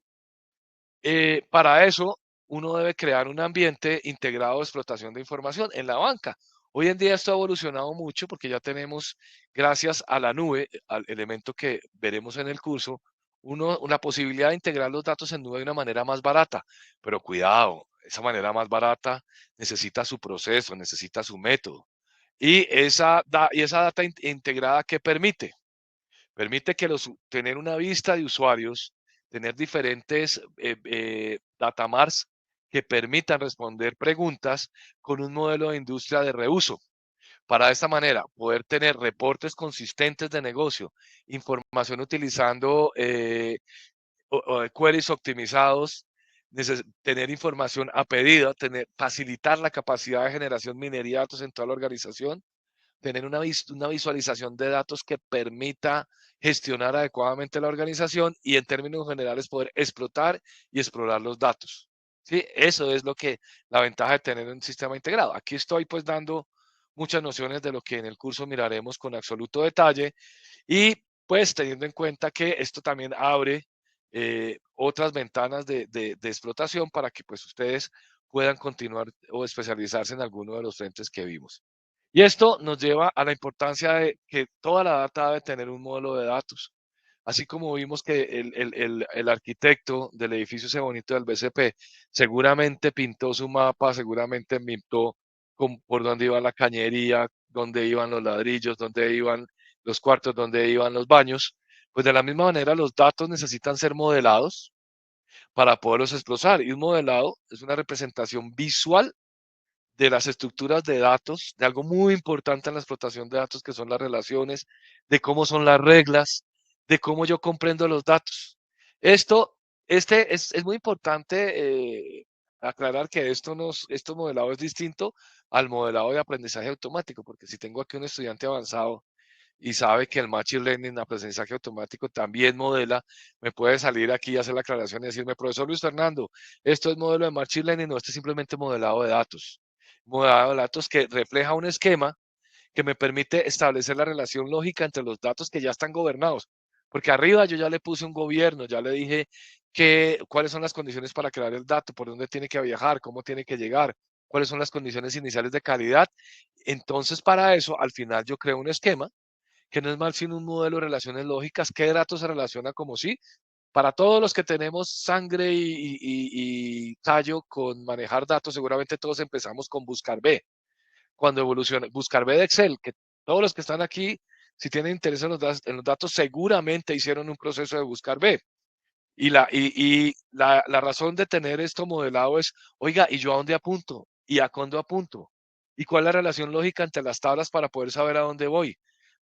para eso, uno debe crear un ambiente integrado de explotación de información en la banca. Hoy en día esto ha evolucionado mucho porque ya tenemos, gracias a la nube, al elemento que veremos en el curso, una posibilidad de integrar los datos en nube de una manera más barata. Pero cuidado, esa manera más barata necesita su proceso, necesita su método. Y esa data integrada, ¿qué permite? Permite tener una vista de usuarios, tener diferentes datamars que permitan responder preguntas con un modelo de industria de reuso. Para de esta manera poder tener reportes consistentes de negocio, información utilizando queries optimizados, tener información a pedido, facilitar la capacidad de generación minería de datos en toda la organización, tener una visualización de datos que permita gestionar adecuadamente la organización y en términos generales poder explotar y explorar los datos. ¿Sí? Eso es lo que la ventaja de tener un sistema integrado. Aquí estoy pues dando muchas nociones de lo que en el curso miraremos con absoluto detalle y pues teniendo en cuenta que esto también abre otras ventanas de explotación para que pues ustedes puedan continuar o especializarse en alguno de los frentes que vimos. Y esto nos lleva a la importancia de que toda la data debe tener un modelo de datos. Así como vimos que el arquitecto del edificio ese bonito del BCP seguramente pintó su mapa, seguramente pintó por dónde iba la cañería, dónde iban los ladrillos, dónde iban los cuartos, dónde iban los baños. Pues de la misma manera los datos necesitan ser modelados para poderlos explosar. Y un modelado es una representación visual de las estructuras de datos, de algo muy importante en la explotación de datos, que son las relaciones, de cómo son las reglas, de cómo yo comprendo los datos. Es muy importante aclarar que esto modelado es distinto al modelado de aprendizaje automático, porque si tengo aquí un estudiante avanzado y sabe que el Machine Learning, aprendizaje automático, también modela, me puede salir aquí y hacer la aclaración y decirme, profesor Luis Fernando, esto es modelo de Machine Learning, no, esto es simplemente modelado de datos. Modelado de datos que refleja un esquema que me permite establecer la relación lógica entre los datos que ya están gobernados. Porque arriba yo ya le puse un gobierno, ya le dije cuáles son las condiciones para crear el dato, por dónde tiene que viajar, cómo tiene que llegar, cuáles son las condiciones iniciales de calidad. Entonces, para eso, al final yo creo un esquema que no es más sino un modelo de relaciones lógicas. ¿Qué datos se relaciona como sí? Para todos los que tenemos sangre y tallo con manejar datos, seguramente todos empezamos con buscar B. Cuando evoluciona, buscar B de Excel, que todos los que están aquí, si tienen interés en los datos, seguramente hicieron un proceso de buscar B. Y la razón de tener esto modelado es, oiga, ¿y yo a dónde apunto? ¿Y a cuándo apunto? ¿Y cuál es la relación lógica entre las tablas para poder saber a dónde voy?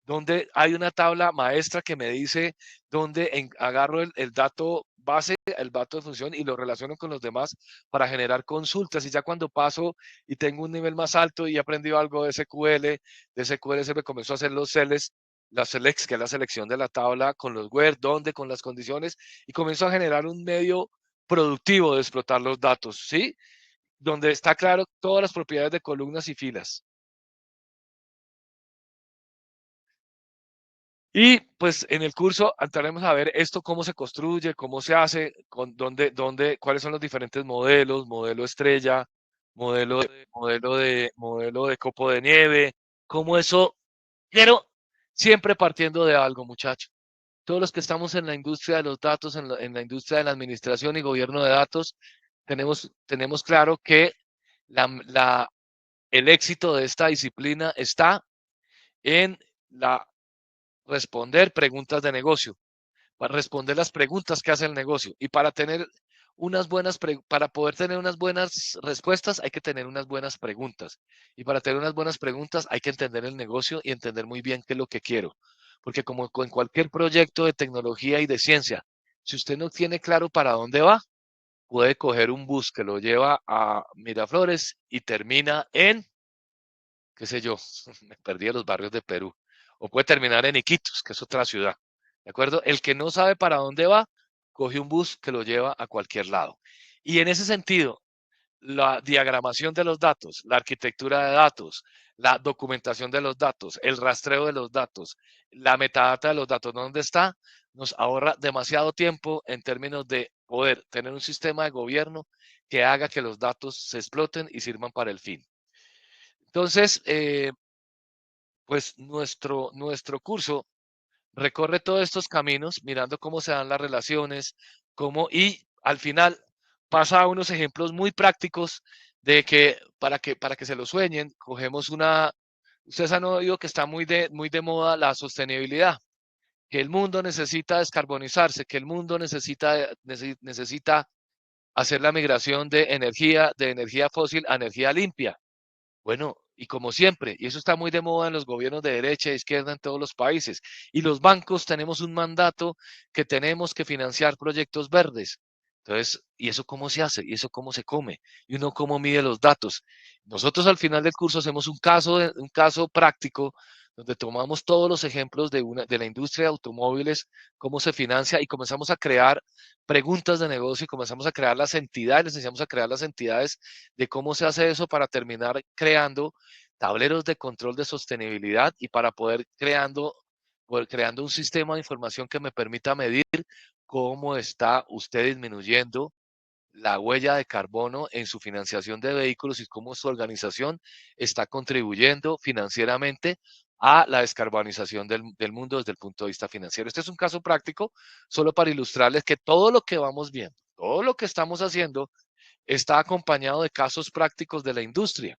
Donde hay una tabla maestra que me dice dónde agarro el dato base, el dato de función y lo relaciono con los demás para generar consultas. Y ya cuando paso y tengo un nivel más alto y he aprendido algo de SQL se me comenzó a hacer los celes, la selects, que es la selección de la tabla con los where, dónde, con las condiciones, y comenzó a generar un medio productivo de explotar los datos, ¿sí? Donde está claro todas las propiedades de columnas y filas. Y pues en el curso entraremos a ver esto, cómo se construye, cómo se hace, cuáles son los diferentes modelos, modelo estrella, modelo de copo de nieve, cómo eso, pero siempre partiendo de algo, muchachos. Todos los que estamos en la industria de los datos, en la industria de la administración y gobierno de datos, tenemos claro que el éxito de esta disciplina está en la responder preguntas de negocio, para responder las preguntas que hace el negocio. Y para poder tener unas buenas respuestas hay que tener unas buenas preguntas. Y para tener unas buenas preguntas hay que entender el negocio y entender muy bien qué es lo que quiero. Porque como en cualquier proyecto de tecnología y de ciencia, si usted no tiene claro para dónde va, puede coger un bus que lo lleva a Miraflores y termina en, qué sé yo, me perdí de los barrios de Perú. O puede terminar en Iquitos, que es otra ciudad. ¿De acuerdo? El que no sabe para dónde va, coge un bus que lo lleva a cualquier lado. Y en ese sentido, la diagramación de los datos, la arquitectura de datos, la documentación de los datos, el rastreo de los datos, la metadata de los datos, ¿dónde está? Nos ahorra demasiado tiempo en términos de poder tener un sistema de gobierno que haga que los datos se exploten y sirvan para el fin. Entonces, pues nuestro curso recorre todos estos caminos mirando cómo se dan las relaciones, y al final pasa a unos ejemplos muy prácticos de que para que se lo sueñen, cogemos ustedes han oído que está muy de moda la sostenibilidad, que el mundo necesita descarbonizarse, que el mundo necesita hacer la migración de energía fósil a energía limpia. Bueno, y como siempre, y eso está muy de moda en los gobiernos de derecha e izquierda en todos los países, y los bancos tenemos un mandato que tenemos que financiar proyectos verdes. Entonces, ¿y eso cómo se hace? ¿Y eso cómo se come? ¿Y uno cómo mide los datos? Nosotros al final del curso hacemos un caso práctico donde tomamos todos los ejemplos de la industria de automóviles, cómo se financia y comenzamos a crear preguntas de negocio y comenzamos a crear las entidades, les enseñamos a crear las entidades de cómo se hace eso para terminar creando tableros de control de sostenibilidad y para poder creando un sistema de información que me permita medir cómo está usted disminuyendo la huella de carbono en su financiación de vehículos y cómo su organización está contribuyendo financieramente a la descarbonización del mundo desde el punto de vista financiero. Este es un caso práctico solo para ilustrarles que todo lo que vamos viendo, todo lo que estamos haciendo está acompañado de casos prácticos de la industria,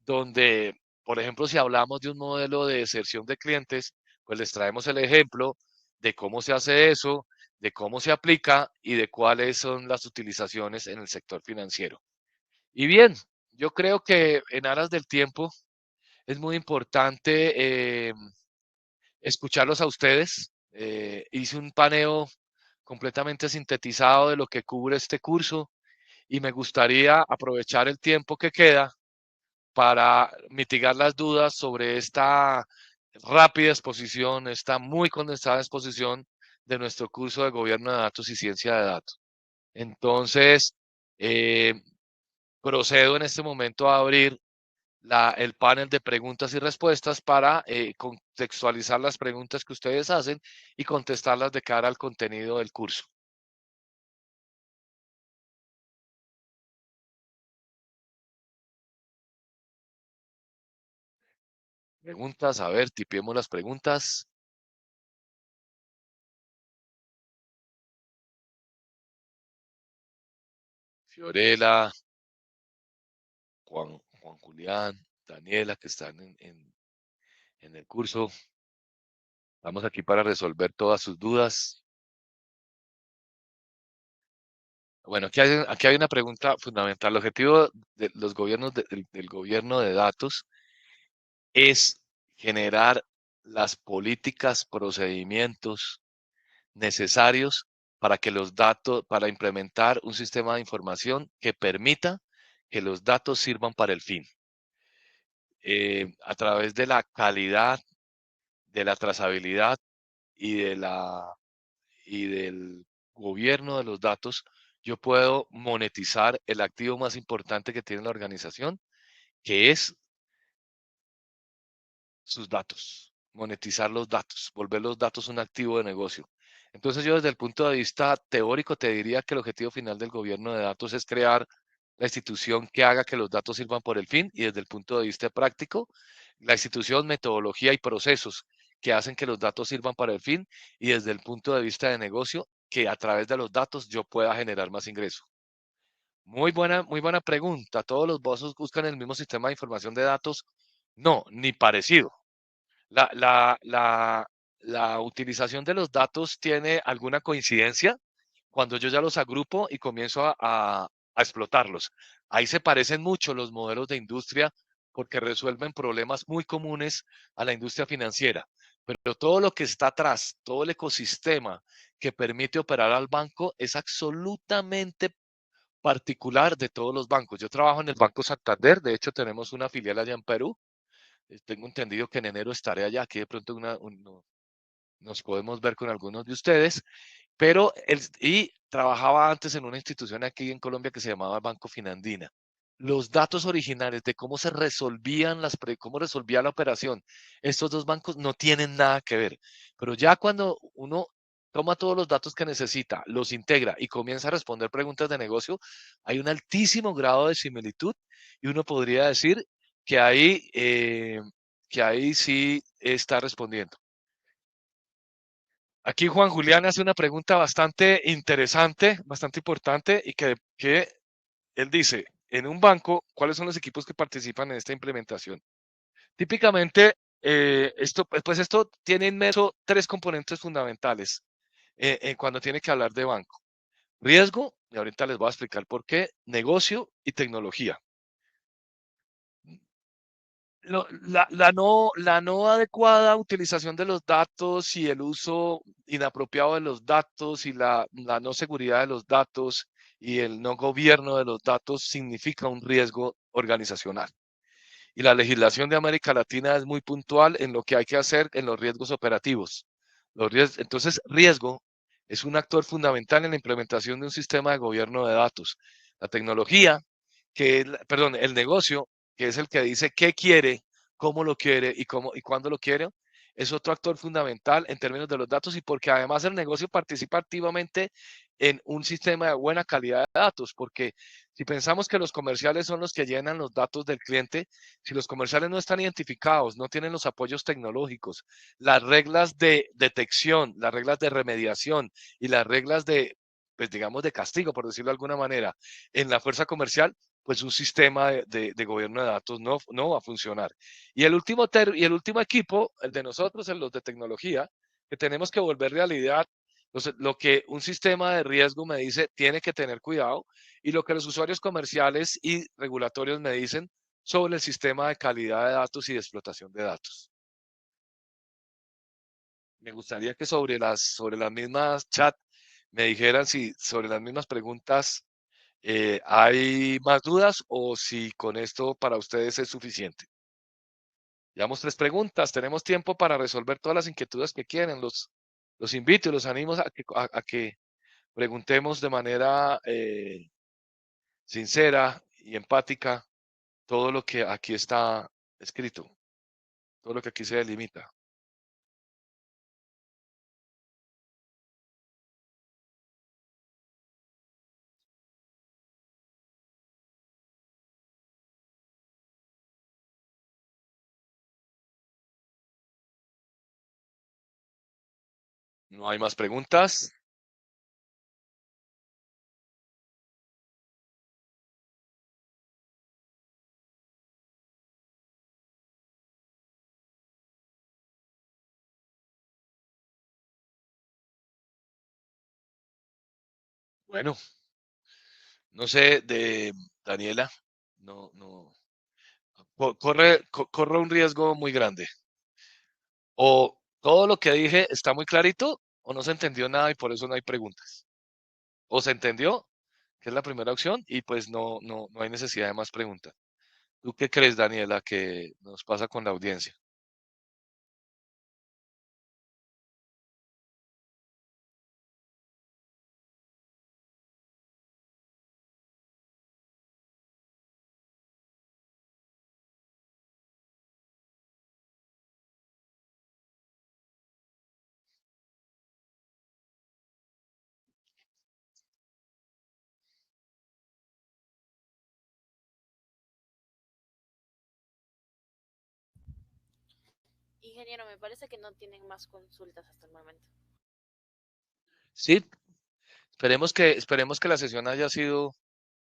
donde, por ejemplo, si hablamos de un modelo de deserción de clientes, pues les traemos el ejemplo de cómo se hace eso, de cómo se aplica y de cuáles son las utilizaciones en el sector financiero. Y bien, yo creo que en aras del tiempo es muy importante escucharlos a ustedes. Hice un paneo completamente sintetizado de lo que cubre este curso y me gustaría aprovechar el tiempo que queda para mitigar las dudas sobre esta rápida exposición, esta muy condensada exposición de nuestro curso de Gobierno de Datos y Ciencia de Datos. Entonces, eh, procedo en este momento a abrir el panel de preguntas y respuestas para contextualizar las preguntas que ustedes hacen y contestarlas de cara al contenido del curso. Preguntas, a ver, tipiemos las preguntas. Fiorella, Juan Julián, Daniela, que están en el curso. Estamos aquí para resolver todas sus dudas. Bueno, aquí hay una pregunta fundamental. El objetivo de los gobiernos del gobierno de datos es generar las políticas, procedimientos necesarios para que los datos, para implementar un sistema de información que permita que los datos sirvan para el fin. A través de la calidad, de la trazabilidad y y del gobierno de los datos, yo puedo monetizar el activo más importante que tiene la organización, que es sus datos, monetizar los datos, volver los datos un activo de negocio. Entonces yo desde el punto de vista teórico te diría que el objetivo final del gobierno de datos es crear la institución que haga que los datos sirvan por el fin y desde el punto de vista práctico, la institución, metodología y procesos que hacen que los datos sirvan para el fin y desde el punto de vista de negocio, que a través de los datos yo pueda generar más ingresos. Muy buena pregunta. ¿Todos los bosses buscan el mismo sistema de información de datos? No, ni parecido. La, la, la, la utilización de los datos tiene alguna coincidencia cuando yo ya los agrupo y comienzo a explotarlos. Ahí se parecen mucho los modelos de industria porque resuelven problemas muy comunes a la industria financiera. Pero todo lo que está atrás, todo el ecosistema que permite operar al banco es absolutamente particular de todos los bancos. Yo trabajo en el Banco Santander, de hecho tenemos una filial allá en Perú. Tengo entendido que en enero estaré allá, aquí de pronto nos podemos ver con algunos de ustedes, pero y trabajaba antes en una institución aquí en Colombia que se llamaba Banco Finandina. Los datos originales de cómo se resolvían cómo resolvía la operación, estos dos bancos no tienen nada que ver, pero ya cuando uno toma todos los datos que necesita, los integra y comienza a responder preguntas de negocio, hay un altísimo grado de similitud y uno podría decir que ahí sí está respondiendo. Aquí Juan Julián hace una pregunta bastante interesante, bastante importante, y que él dice, en un banco, ¿cuáles son los equipos que participan en esta implementación? Típicamente, esto tiene inmerso tres componentes fundamentales cuando tiene que hablar de banco. Riesgo, y ahorita les voy a explicar por qué, negocio y tecnología. La no adecuada utilización de los datos y el uso inapropiado de los datos y la no seguridad de los datos y el no gobierno de los datos significa un riesgo organizacional. Y la legislación de América Latina es muy puntual en lo que hay que hacer en los riesgos operativos. Entonces, riesgo es un actor fundamental en la implementación de un sistema de gobierno de datos. La tecnología, perdón, el negocio, que es el que dice qué quiere, cómo lo quiere y cómo y cuándo lo quiere, es otro actor fundamental en términos de los datos y porque además el negocio participa activamente en un sistema de buena calidad de datos, porque si pensamos que los comerciales son los que llenan los datos del cliente, si los comerciales no están identificados, no tienen los apoyos tecnológicos, las reglas de detección, las reglas de remediación y las reglas de, pues digamos, de castigo, por decirlo de alguna manera, en la fuerza comercial, pues un sistema de gobierno de datos no va a funcionar. Y y el último equipo, el de nosotros, los de tecnología, que tenemos que volver realidad. Entonces, lo que un sistema de riesgo me dice, tiene que tener cuidado, y lo que los usuarios comerciales y regulatorios me dicen sobre el sistema de calidad de datos y de explotación de datos. Me gustaría que sobre las mismas chat me dijeran si sobre las mismas preguntas hay más dudas o si con esto para ustedes es suficiente. Llevamos tres preguntas, tenemos tiempo para resolver todas las inquietudes que quieren. Los invito y los animo a que preguntemos de manera sincera y empática todo lo que aquí está escrito, todo lo que aquí se delimita. ¿No hay más preguntas? Bueno, no sé, de Daniela, no, no, corre un riesgo muy grande. O todo lo que dije está muy clarito, o no se entendió nada y por eso no hay preguntas. O se entendió, que es la primera opción, y pues no hay necesidad de más preguntas. ¿Tú qué crees, Daniela, que nos pasa con la audiencia? Ingeniero, me parece que no tienen más consultas hasta el momento. Sí, esperemos que la sesión haya sido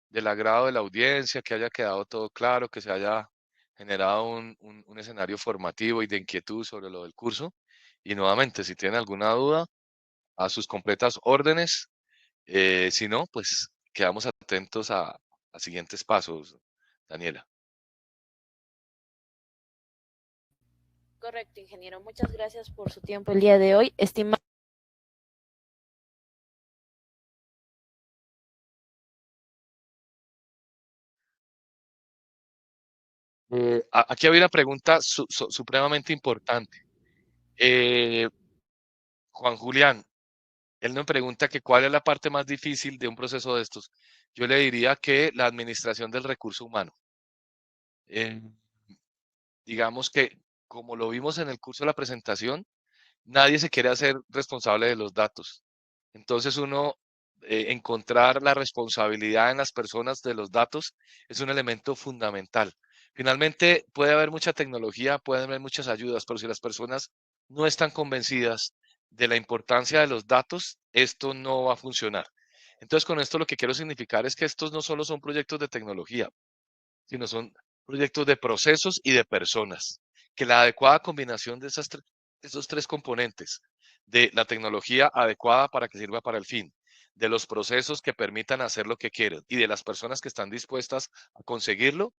del agrado de la audiencia, que haya quedado todo claro, que se haya generado un escenario formativo y de inquietud sobre lo del curso. Y nuevamente, si tienen alguna duda, a sus completas órdenes. Si no, pues quedamos atentos a siguientes pasos, Daniela. Correcto, ingeniero. Muchas gracias por su tiempo el día de hoy. Estimado. Aquí había una pregunta supremamente importante. Eh, Juan Julián, él me pregunta que cuál es la parte más difícil de un proceso de estos. Yo le diría que la administración del recurso humano. Eh, digamos que, como lo vimos en el curso de la presentación, nadie se quiere hacer responsable de los datos. Entonces encontrar la responsabilidad en las personas de los datos es un elemento fundamental. Finalmente, puede haber mucha tecnología, pueden haber muchas ayudas, pero si las personas no están convencidas de la importancia de los datos, esto no va a funcionar. Entonces, con esto lo que quiero significar es que estos no solo son proyectos de tecnología, sino son proyectos de procesos y de personas, que la adecuada combinación de esos tres componentes, de la tecnología adecuada para que sirva para el fin, de los procesos que permitan hacer lo que quieren y de las personas que están dispuestas a conseguirlo,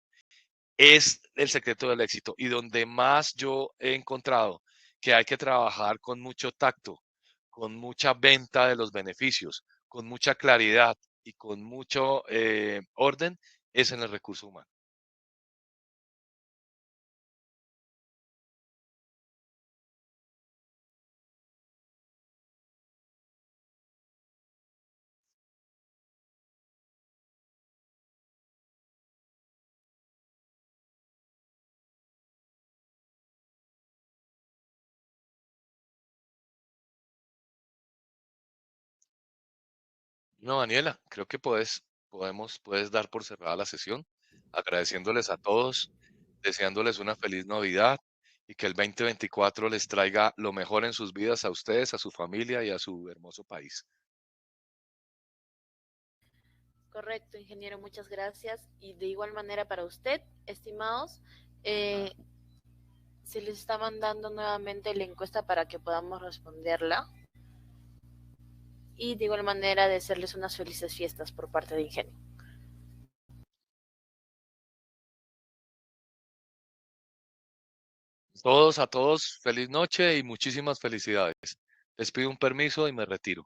es el secreto del éxito. Y donde más yo he encontrado que hay que trabajar con mucho tacto, con mucha venta de los beneficios, con mucha claridad y con mucho orden, es en el recurso humano. No, Daniela, creo que puedes dar por cerrada la sesión, agradeciéndoles a todos, deseándoles una feliz Navidad y que el 2024 les traiga lo mejor en sus vidas a ustedes, a su familia y a su hermoso país. Correcto, ingeniero. Muchas gracias. Y de igual manera para usted, estimados, eh, se les está mandando nuevamente la encuesta para que podamos responderla. Y de igual manera desearles unas felices fiestas por parte de Ingenio. A todos, feliz noche y muchísimas felicidades. Les pido un permiso y me retiro.